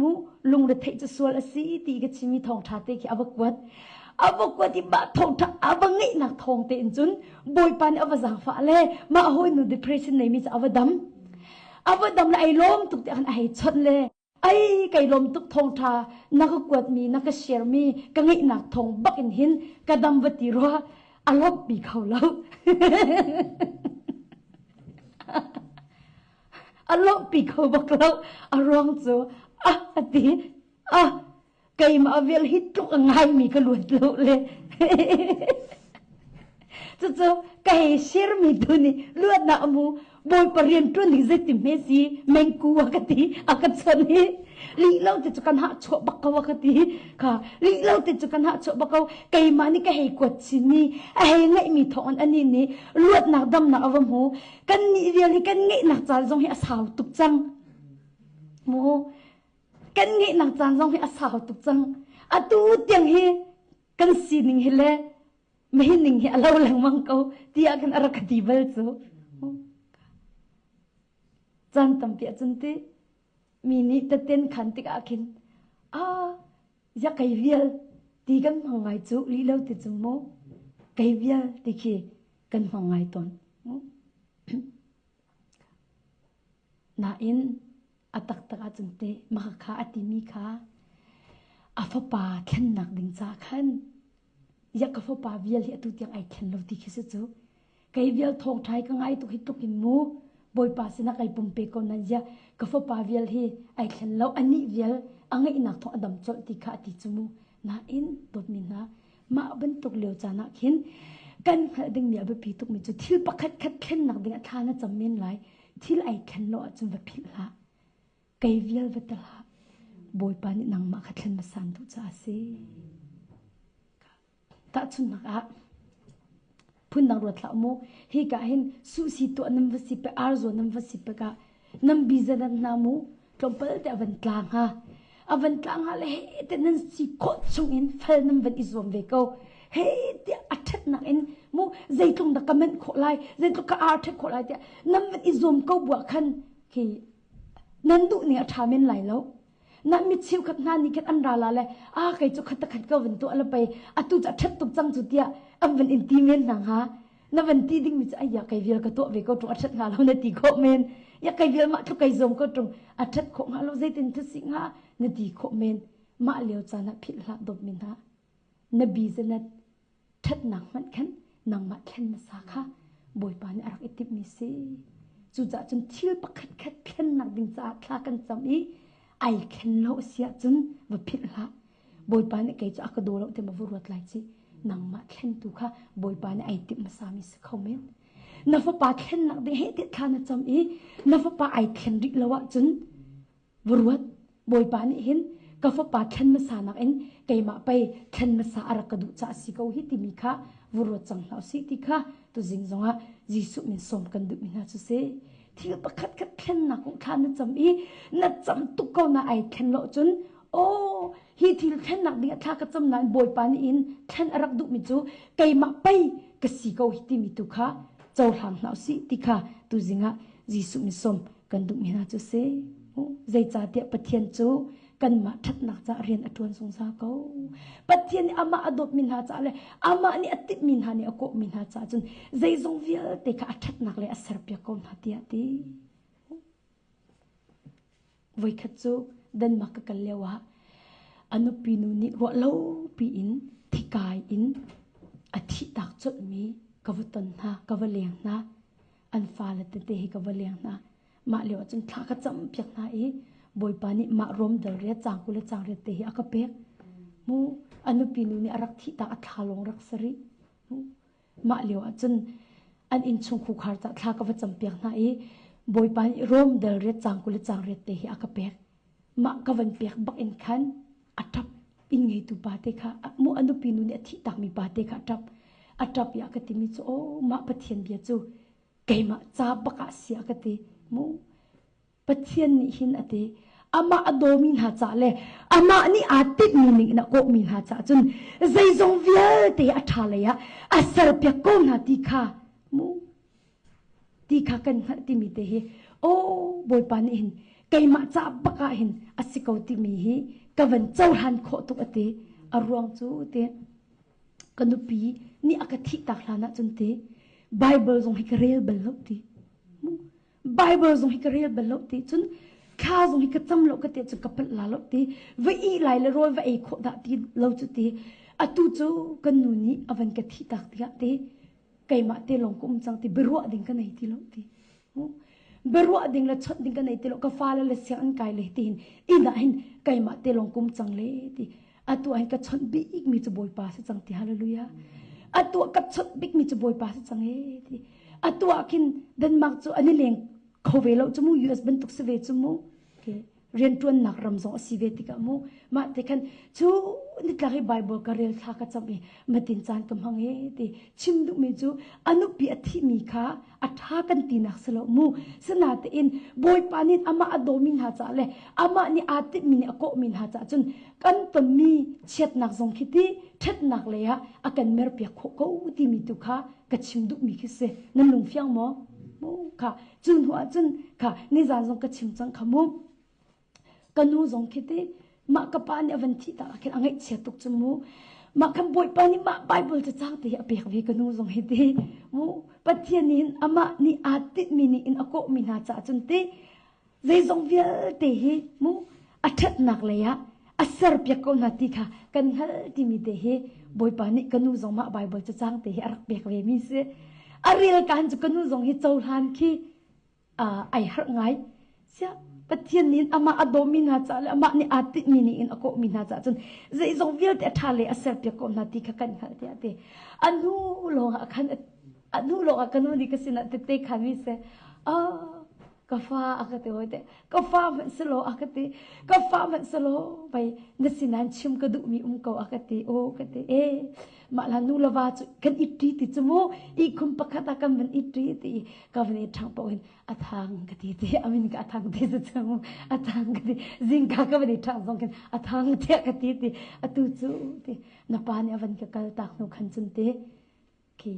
มูลุงเรทเทจะสวลสีตีกับจิมีทองทักเตะขี้อวกวัดที่บ้าทองทักงไงนักทองเต็นจุนบอยปานจังฟ้าเล่มาโหยนู depression ในมิจะดำละไอ้ลมตุกเดียนไอ้ชนเล่ไอ้ไก่ลมตุกทองทานักกวดมีนักเชียร์มีกังไงนักทองบักอินหินกระดำวัติรัวอารมณ์ปีเขาแล้วอารมณ์ปีเขาบักแล้วอารมณ์โจตีไก่มาเวลฮิตทุกง่ายมีกระลุดลุเลยจู่ๆไก่เชื่อมีตัวนี้เลือดหนามูบอยปรริญญาตัวนี้จะติดเมสีแมงกูวกติอากัดสนี้ลีเล่าติดจุกันหาโฉบบักวกติค่ะลีเล่าติดจุกันหาโฉบบักไก่มานี่ก็ให้กวดชินีให้ไงมีทอนอันนี้นี่เลือดหนักดำหนักอวมูกันนี่เรียลกันไงหนักใจทรงให้สาวตุกจังโมกันไงหนักใจทรงให้สาวตุกจังตูเตียงให้กันสีนิงให้เลยไม่ให้นิงให้เราหลังมังเขาที่อากันอะไรกันดีเบลซูจันตั้มเปียจันทีมีนี่แต่เต้นขันติกอาคินอยากไก่เวียลตีกันมังไงจูลีเล่าติดจมูกไก่เวียลตีขี้กันมังไงตอนน่าอินตักจันทีมาขาอติมีขาอาฟปาเข็นหนักดิ่งจากขันอยากฟปาเวียลที่ตุยังไอเข็นเราที่คิดจูไก่เวียลทองไทยก็ไงตุกินมูบอยปาสินะไก่ปุ่มเปกนันยากฟปาเวียลที่ไอเข็นเราอันนี้เวียลอังไงนักทองอดัมจอดที่ขาติจมูน่าอินตัวมินะมาเป็นตุกเหลียวจานักเห็นกันดิ่งเมียไปปีตุกมีจุดที่ปักขัดเข็นหนักดิ่งท่าน่าจำเม่นไรที่ไอเข็นเราจนแบบผิดละไก่เวียลเวทละบอยปานี่นางมาขัดเข็นมาสันตุจ้าสิตัดชุนนักพุ่นนางรถละโมฮิกาเห็นสุสิตัวน้ำวสิเปอาร์โซน้ำวสิเปกะน้ำบิซนันนามูจงเปิดแต่วันกลางฮะวันกลางฮะเลยแต่นั่นสิโคตรชงอินเฟลน้ำวันอิสวมเวโกเฮ้เดี๋ยวอัดทัดนักอินมูใจตรงตะกมันโคไลใจตรงกอาร์ทัดโคไลเดี๋ยวน้ำวันอิสวมก็บวกขันคือนั่นดูเนี่ยทำเป็นไรแล้วนั่นมิชิวขัดนั่นนี่กันอันราลาเลยใครจะขัดตะขัดก็วันตัวอะไรไปตุจะทัดตุจังจุดเดียวันอินติเมนนังฮะ na van ti ding mi cha ya kai vil ka to ve ko tru athat nga lo na ti kho men ya kai vil ma thu kai zom ko tru athat kho nga lo zai tin thu si nga na ti kho men ma leo cha na phil la dop min ha na bi zana that nang man khan nang ma khen na sa kha boi pa ni arak itip mi se chu cha chun thil pakhat khat khen nak ding cha thla kan cham i ai khen lo sia chun va phil la boi pa ni kai cha ka do lo te ma vu rat lai chi nang ma khen tu kha boi pa ni ai tip ma sa mi se khomen na fa pa khen nak de he ti thla na cham i na fa pa ai khen ri lo wa chun vuruat boi pa ni hin ka fa pa khen ma sa nak en kai ma pai khen ma sa ara ka du cha si ko hi ti mi kha vuruat chang lau si ti kha tu jing zonga jisu min som kan du min ha chu se thil pakhat khat khen na ko thla na cham i na cham tu ko na ai khen lo chun o hi thil khen nak ding thla ka cham na boi pa ni in khen arak du mi chu kai ma pai ka si ko hi ti mi tu kha chau hlang lau si ti kha tu jinga jisu min som kan du min ha chu se zai cha te pathian chu kan ma that nak cha rian atun sung sa ko pathian ama adop min ha cha le ama ni atip min ha ni akop min ha cha chun zai zong vial te kha that nak le asar pya ko na ti ati voi khat chu dan ma ka kal lewa anu pinu ni ro lo pi in thikai in athi tak chot mi kavuton ha kavaleng na an fa la te hi kavaleng na ma lewa chun thla ka cham pyak na i boi pa ni ma rom dal re chang kula chang re te hi akapek mu anu pinu ni arak thi ta athalong rak sari ma lewa chun an in chung khu khar cha thla ka wa cham pyak na i boi pa ni rom dal re chang kula chang re te hi akapek ma ka van pek bak in khan atap in ngei tu pa te kha mu anu pinu ni thi tak mi pa te kha atap ya ka ti mi chu o ma pathian bia chu keima cha baka sia ka ti mu pathian ni hin ate ama adomin ha cha le ama ni atit ni ning na ko min ha cha chun zai zong vial te atha le ya asar pya ko na ti kha mu ti kha kan ha ti mi te hi o boi pa ni hin keima cha baka hin asiko ti mi hi kavan chau han kho tu ate arwang chu te kanupi ni akathi tak hlana chun te bible zong hikarel bel ti bible zong hikarel bel ti chun kha zong hikacham lo ka te chu kapal la lo ti ve i lai le roi ve ei kho da ti lo chu ti atu chu kanu ni avan ka thi tak ti te kaima te long kum chang ti berwa ding ka nei ti lo ti berwa ding la chot ding ka nei ti lo ka fa la se an kai le tin ina hin kaima te long kum chang le ti atu ai ka chot bi ik mi chu boi pa se chang ti hallelujah atu ka chot bik mi chu boi pa se chang he ti atu akin denmark chu ani leng khove lo chu mu us ban tuk se ve chu mu ke rian tuan nak ram zo si ve ti ka mu ma te khan chu ni tlari bible ka rel tha ka chami matin chan kam hang he ti chim du me chu anu pi athi mi kha atha kan ti nak selo mu sana te in boy panin ama adomin ha cha le ama ni ati min ko min ha cha chun kan ton mi chet nak zong khiti thet nak le ya akan mer pi kho ko ti mi tu kha ka chim du mi khi se nan lung fyang mo mu kha chun hua chun kha ni za zong ka chim chang khamu kanu zong khiti ma ka pa ni avan thi ta khen angai che tuk chumu ma kham boy pa ni ma bible cha chang te apek ve kanu zong hi te mu pathian in ama ni atit mi ni in ako mi na cha chun te zai zong vial te hi mu athat nak le ya asar pya ko na ti kha kan hal ti mi te hi boy pa ni kanu zong ma bible cha chang te hi arak pek ve mi se aril kan chu kanu zong hi chau han khi ai har ngai sia pathian nin ama adomin ha cha le ama ni ati mi ni in ako min ha cha chun zai zong vial te tha le asar pya ko na ti kha kan hal te anu lo khan anu lo kanu ni ka sina te khami se kafa akate hoite kafa man selo akate kafa man selo bai nasinan chim ka du mi ko akate o kate mala nu lawa kan itri ti chumo I khum pakhata kam man itri ti kavni thang poin athang kati ti amin ka athang te chumo athang kati zingka kavni thang zong kan athang te kati ti atu chu ti napani avan ka kal tak no khan chun te ki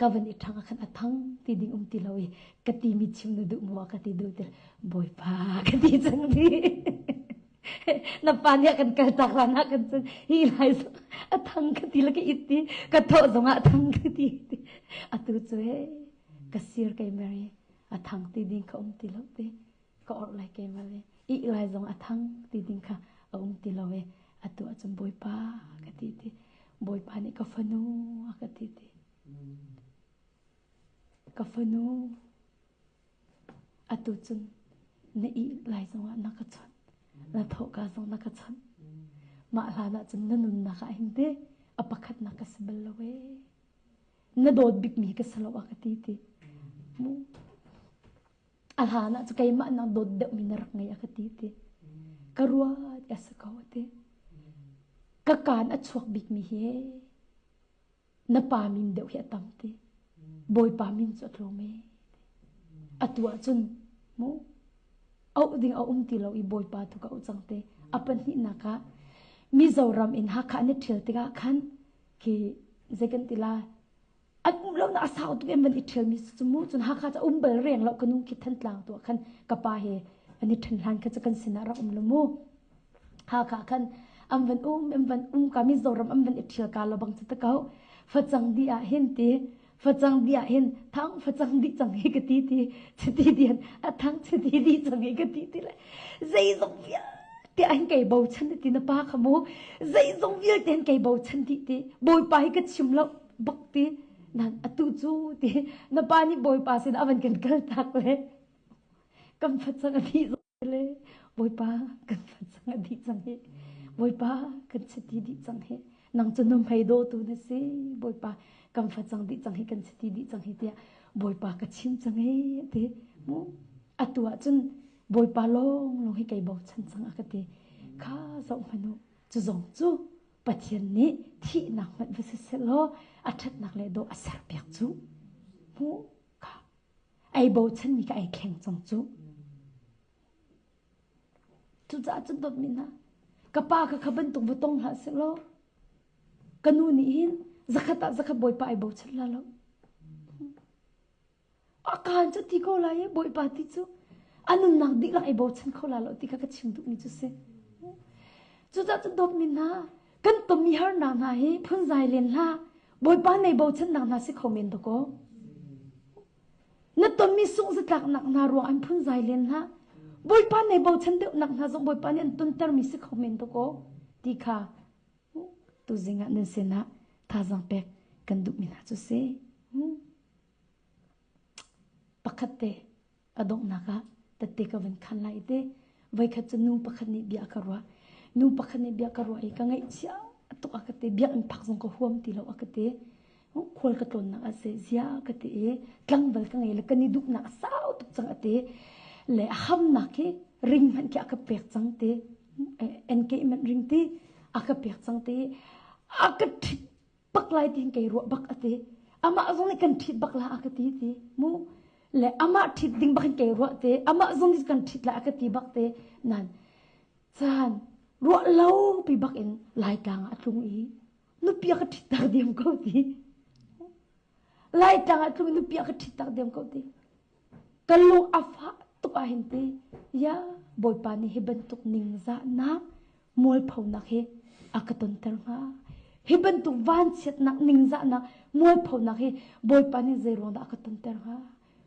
kavan ithang khan athang ti ding ti lawi kati mi chim nu du mo kati du ter boy pa kati chang di นับปานเนี่ยกันกันตากลานักกันจนฮีไลส์อัทังกันทีละกันอิติกันโตสงอัทังกันทีอัตุจุเฮกัสซีร์กันมาเลยอัทังตีดิ้งเขาตีแล้วเตก็ออกไล่กันมาเลยอีไลส์งอัทังตีดิ้งค่ะตีแล้วเฮอัตุอาจจะบอยป้ากันทีบอยป้านี่ก็ฟันูกันทีก็ฟันูอัตุจุนนี่อีไลส์งนักจันนักทอกาสงนักจันมาลานะจันนันนักอินเดอปักขัดนักสเบลเวนัดโดดบิกมีกสลาวกันทีมูอาลานะจะใครมานักโดดเดมินรักไงกันทีกรัวจะสกาวเตกการอัจฉริบิกมีเฮนับปามินเดียวเหตัมเตบอยปามินจุดโลเมอัตัวจุนมูเอาดิ่งเอาตีเราอีบอยปาทุกเอาจังเตอปันหินักะมิจารามอินฮักขันเนตเทลติกะขันที่เจกันติลาอันเราหน้าสาวตุกเอ็มวันอิเทลมิสมูจนฮักขันจะเบลเรียงเราก็นุ่งคิดทันตลางตัวขันกับปาเฮอันนี้ทันหลังขันจะกันสินารักละมูฮักขันอัมวันเอ็มวันกามิจารามอัมวันอิเทลกาลบังจิตเก้าฟัดจังดีอาเห็นตีฟัดจังดีอาเห็นทั้งฟัดจังดีจังเฮกตีทีจะตีเดียนทั้งจะตีดีจังเฮกตีเลยใจสงเวียที่อันไก่เบาชันที่นับปาขโมใจสงเวียที่อันไก่เบาชันที่บอยปาให้กัดชิมแล้วบักตีนั่นอตุจูที่นับปานี่บอยปาสินะวันกันกันตักเลยกำฟัดจังอดีเลยบอยปากันฟัดจังอดีจังเฮบอยปากันสติดีจังเฮนังจนนมให้โดตัวนั่นสิบอยปากำฟัดจังดีจังเฮกันสติดีจังเฮเดียบอยปากัดชิมจังเฮเดมูอตัวจนบอยปาลงให้ไก่เบาชันจังอากาศข้าส่งมนุจะส่งจูปัจจัยนี้ที่นักมันวิเศษโลอัดนักเลยโดอาศัยเปียกจูมูค่ะไอเบาชันมีกับไอแข็งจังจูจะจนโดนมินะกับป้ากับขบันตุงบุตงหาเสโลกันนู่นนี่หินจะขบอยปาไอเบาชันละแล้วอาการจะที่เขาไล่บอยปาติจูอันนั้นนักดิลังไอ้บ่าวฉันเขาลาลอติกากระชิมดุมีจุเสจุจ้าจะดบมินะกันตัวมีฮาร์นาหาให้พุ่นใจเลียนละบ่อยป้าในบ่าวฉันนักนาสิคอมเมนต์ตก็นั่นตัวมีสุงสิตักนักนารวงอันพุ่นใจเลียนละบ่อยป้าในบ่าวฉันเด็กนักนาจงบ่อยป้าเนี่ยตุนเตอร์มีสิคอมเมนต์ตก็ดีค่ะตัวจริงอ่ะนั่นเสนะท่าจังเป็กกันดุมินะจุเสปักขัดเตะอดงนักะแต่เด็กวันขันไล่เด้ไว้ขัดจะนูปักขันนี่เบียกรัวนูปักขันนี่เบียกรัวไอ้กังไงเสียตุกอากาศเบียกพักสงก็ห่วมตีเราอากาศควรกระตุ้นนักเสียอากาศกลางวันกังไงแล้วกันนี่ดุนักสาวตุกจังอากาศเลยห้ามนักริงมันแค่อากาศเปียกจังเตเอ็นเกมันริงตีอากาศเปียกจังเตอากาศปักไล่ที่ไงรัวบักอากาศอามาตรงนี้กันทิดบักลาอากาศตีมูle ama thit ding bakin ke ro te ama zong dis kan thit la ka ti bak te nan chan ro lo pi bak in lai tang atlung i nu pia ka thit tak dem ko ti lai tang atlung nu pia ka thit tak dem ko ti kalu afa tu a hin te ya boy pa ni hiban tuk ning za na mol phau nak he akaton ter nga hiban tuk van set nak ning za na mol phau nak he boy pa ni zero da akaton ter nga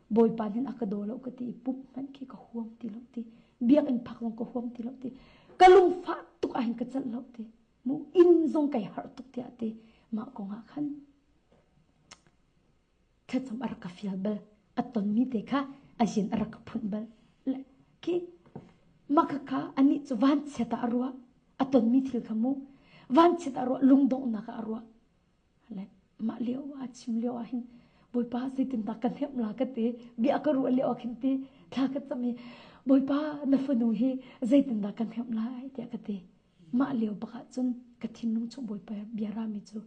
boy panin akadolo ka ti pup man ki ka huam ti lo ti biak in phak long ka huam ti lo ti kalung fa tuk ahin ka chal lo ti mu in zong kai har tuk ti ate ma ko nga khan khatam ar ka fial bal aton mi te kha ajin ar ka phun bal ki makaka ani chu van cheta arwa aton mi thil khamu van cheta arwa lungdong na ka arwa le ma leo a chim leo a hin boy pa si tin ta kan hem la ka te bi akaru le okhin te tha ka chami boy pa na fanu hi zai tin da kan hem la ai te ka te ma leo pa ka chun ka thin nung chu boy pa biara mi chu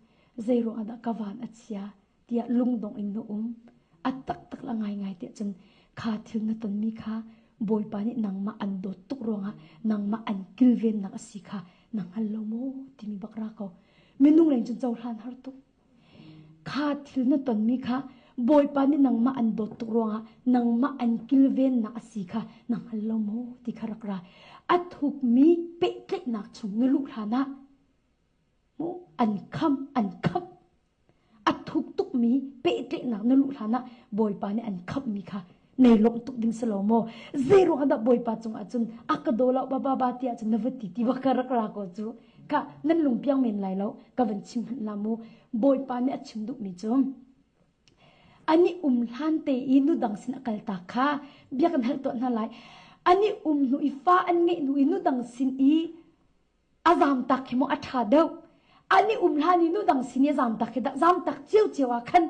zai ro ada ka van achia tia lungdong in no atak tak la ngai ngai te chun kha thil na ton mi kha boy pa ni nang ma an do tuk ronga nang ma an kilven na asi kha nang hallo mo timi bakra ko minung leng chun chaw hlan har tu kha thil na ton mi kha บอยปานี่นังมาอันดตุรัวนังมาอันกิลเวนนักสิค่ะนังฮัลโลโมติคารักราอัดทุกมีเป๊ะเล็กนักชงเงลุลานะมูอันคำอัดทุกตุกมีเป๊ะเล็กนักนลุลานะบอยปานี่อันคำมีค่ะในลมตุกดิ้งสโลโมเซโรฮัดบอยปาจงอาจุนอักโดลาบาติอาจุนนวติติวคารักราโกจูค่ะนั่นลุงเปียงเมนไหลแล้วกวันชิมลามูบอยปานี่อัดชิมดุมีจมอันนี้ลันเตอินุดังสินอักลตาค่ะเบียกันหัลตัวนั่นไรอันนี้หนูอีฟ้าอันนี้หนูอินุดังสินอีอาจามตักเขโมอัฐาเดวอันนี้ลันอินุดังสินอาจามตักเขดจามตักเจียวขัน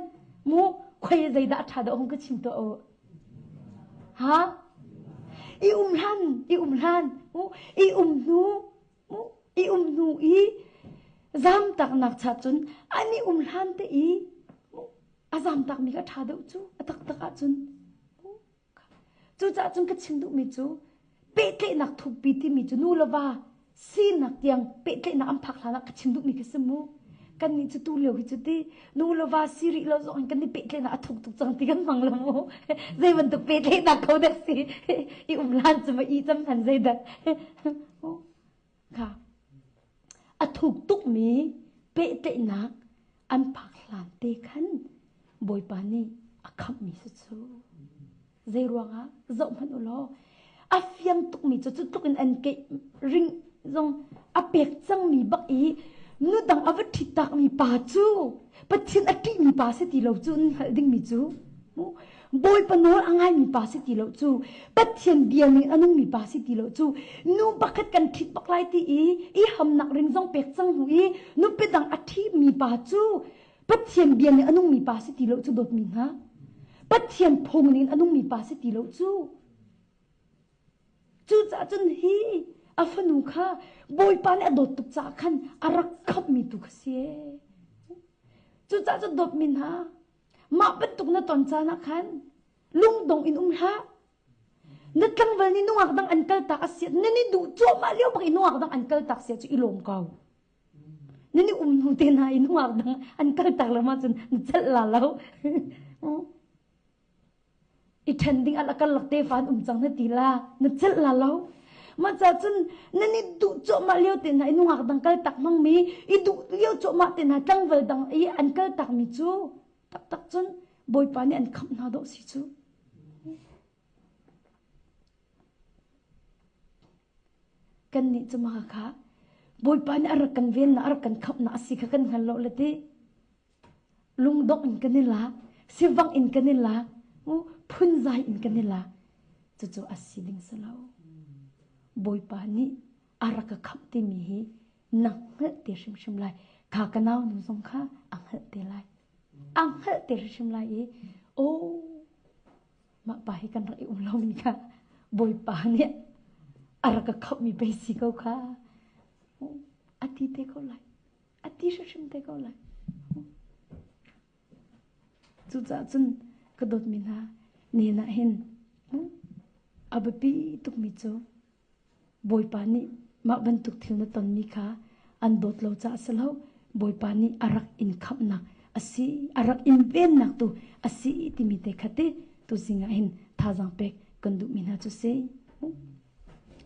มูควยใจดาอัฐาเดวองก็ชิมตัวฮะอีลันมูอีหนูมูอีหนูอีจามตักนักชาจุนอันนี้ลันเตอีอาจารย์ตักมีก็ท่าเดียวจูตักจุนจ้าจุนก็ชิมดูมีจูเป๊ะเตะนักทุบปีที่มีจูนู่ละว่าซีนักยังเป๊ะเตะนักอัมพักลานักก็ชิมดูมีก็สมูกันนี่จะตู้เหลียวจุดที่นู่ละว่าซีริเราส่งกันนี่เป๊ะเตะนักทุกจังที่กันฟังละโมใจมันตุเป๊ะเตะนักเขาเด็กสิอีลานจะมาอีจำพันใจเด็กค่ะทุกตุกมีเป๊ะเตะนักอันพักลานเตะขันบอยปานี่อาคับมีสุดเจรวงะจบมันอุโลอาเฟียงตุกมีจุดตุกอันเกริงจงอาเปียกจังมีบักอีนูดังอวัติตักมีป่าจูปัจจินอติมีป่าสิติโลจูนดิ่งมีจูบอยปนออังไงมีป่าสิติโลจูปัจจินเบียนี่อันนึงมีป่าสิติโลจูนูบักกันทิดบักไลตีอีหำนักริงจงเปียกจังหุยนูเป็ดังอติมีป่าจูปัจเจียนเบียนเนี่ยอนุมีปาสิติโลจูดดมินฮะปัจเจียนพงนี่อนุมีปาสิติโลจูจ่าจนฮีอาฟนุค่ะบอยปานอดดตุกจ่าขันอารักขับมีตุกเสียจ่าจนดดมินฮะมาเป็นตุกนะตอนจ่านะขันลุงดงอินฮะนัดตั้งวันนี้นุ่งอักดังอันเกิลตักเสียนี่ดูจ่อมาเลี้ยวไปนุ่งอักดังอันเกิลตักเสียจะอีลมเก่านี่หนูเตนายนุ่งอาบดังอันก็ตักละมาจนจัดลาแล้วอีทันดิ้งอันละกันหลักเตฟันจังนั่นตีลานั่นจัดลาแล้วมาจากจนนี่ดูโจมาเลี้ยวเตนายนุ่งอาบดังก็ตักมั่งมีอีดูเลี้ยวโจมาเตนายตั้งเวลดังอีอันก็ตักมีจูตักจนบอยปานี่อันขับนาดอกสิจูกันนี่จะมาค่ะบอยปานอารักกันเวียนนะอารักกันขับนะสิกันฮัลโหลเลยที่ลุงดอกอินกันนี่ละสิวังอินกันนี่ละพุ่นใจอินกันนี่ละจู่ๆอาศิลิงสลาวบอยปานี่อารักขับที่มีนักเฮติชิมไลข้ากันเอาหนูสงข้าอังเฮติไลอังเฮติชิมไลโอ้มาไปกันรักอุ้มเรามีค่ะบอยปานี่อารักขับมีไปสิเขาค่ะอาทิตย์เท่าไรอาทิตย์ชิมเท่าไรจู่ๆจนกระโดดมินาเนี่ยนะเห็นอาบปีตุกมิโจบอยปานี่มาบรรทุกทิ้งในตอนมีค่ะอันโดดเราจะสลาวบอยปานี่อารักอินขับนักอาศัยอารักอินเวนนักตัวอาศัยที่มีแต่ขัดเตตัวสิ่งเห็นท่าจังเป็กกันดูมินาจุเซ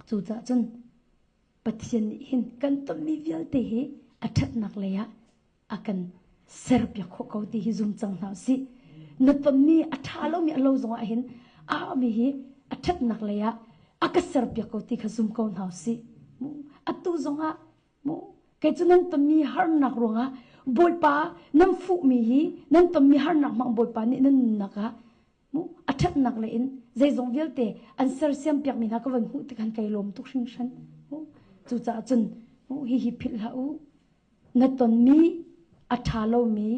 จู่ๆจนปัจจัยนี้เห็นกันต้นมีวิลเตะอัดนักเลยอะอากันเสิร์ฟยาโคเขาที่ฮิซุมจังหนาสินับมีอัฐาเรามีเราจงเห็นมีอัดนักเลยอะอากันเสิร์ฟยาเขาที่ฮิซุมเขาหนาสิอัตุจงมูแค่จุนั้นต้นมีฮาร์นักรวงบอยป้าน้ำฟุมีนั่นต้นมีฮาร์นักมังบอยป้านี่นั่นนักมูอัดนักเลยใจจงวิลเตะอันเสิร์ฟเสียมเปียกมีนักวันหูที่กันไกลมทุกสิ่งฉันจู่ๆจนฮิพิลานัดตอนมีอัฐาเรามี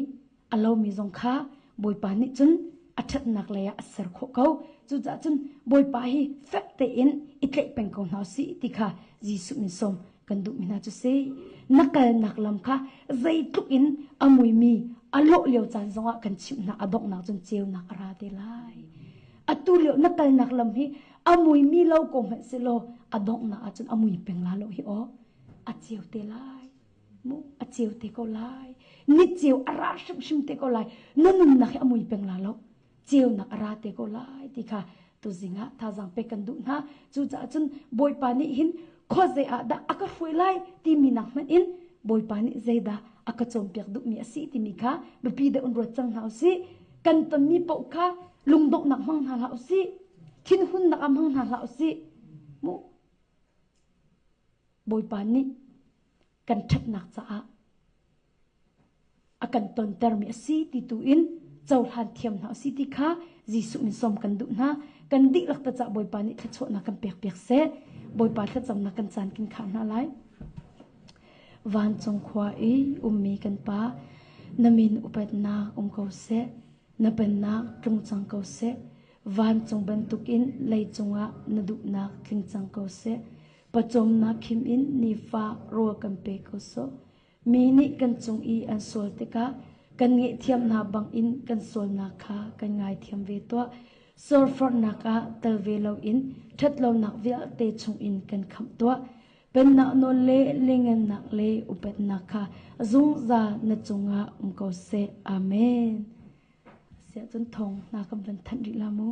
เรามีจงข้าบอยปานี่จนอัฐนักเลยอัศรโคเขาจู่ๆจนบอยปาฮีเฟกเตอินอิตเลเป็นคนหาสิติค่ะจีสุมิสมกันดูมินาจุเซนักการนักลำค่ะใจทุกอินอมวยมีอโลเลียวจันทร์กันชิมนักอดอกนักจนเจียวนักราเดลัยอตุเลียวนักการนักลำฮีอมวยมีเราคงเห็นสิโลอดอกนักจนอมวยเป็นลาโลฮิโออาเจียวเตลัยมูอาเจียวเตก็ไล นิเจียวอาราชิมเตก็ไลนั่นนักอมุยเป็นลาลเจียวนักอาราเตก็ไลที่ค่ะตัวสิงะท่าจังไปกันดูนะจู่จ้าจนบอยปานิหินข้อเสียดาอากาฟวยไลที่มีนักมันอินบอยปานิเจดาอากาจอมเปียกดุมีอสิที่มีค่ะบปีเดอุนรวดจังหาสิกันตมีปกค่ะลุงดกนักมังหาลาสิขินหุ่นนักมังหาลาสิมุบอยปานิกันทับนักจ้าอากันตนเตอร์มีสิที่ตัวอินเจ้าหันเทียมหาสิที่ค่ะจิสุมิสมกันดูนะกันดิลักตะจ่าบอยปานิทัดโชนักกันเปียกเปียกเสบอยปาทัดจำนักกันจานกินข้าวน่าไรวันจงควายมีกันป้านามินอุปนาเขาเสนเป็นนักตรงจังเขาเสวันจงบรรทุกอินเลยจงอะนดุนักคิงจังเขาเสประจมนักคิมอินนิฟ้ารัวกันเปเขาโซมีนิกันจงอีอันสวลติกากันเงเทียมนาบังอินกันสวลนาคากันไงเทียมเวตัวโซลฟอร์นักาเตลเวลอินทัดเรานักเวลเตชงอินกันคำตัวเป็นนักโนเลลิงนนักเลอุปนักาจุงจานจงอาก็เสอาเมนเสียจนทงนักบันทันดิลามู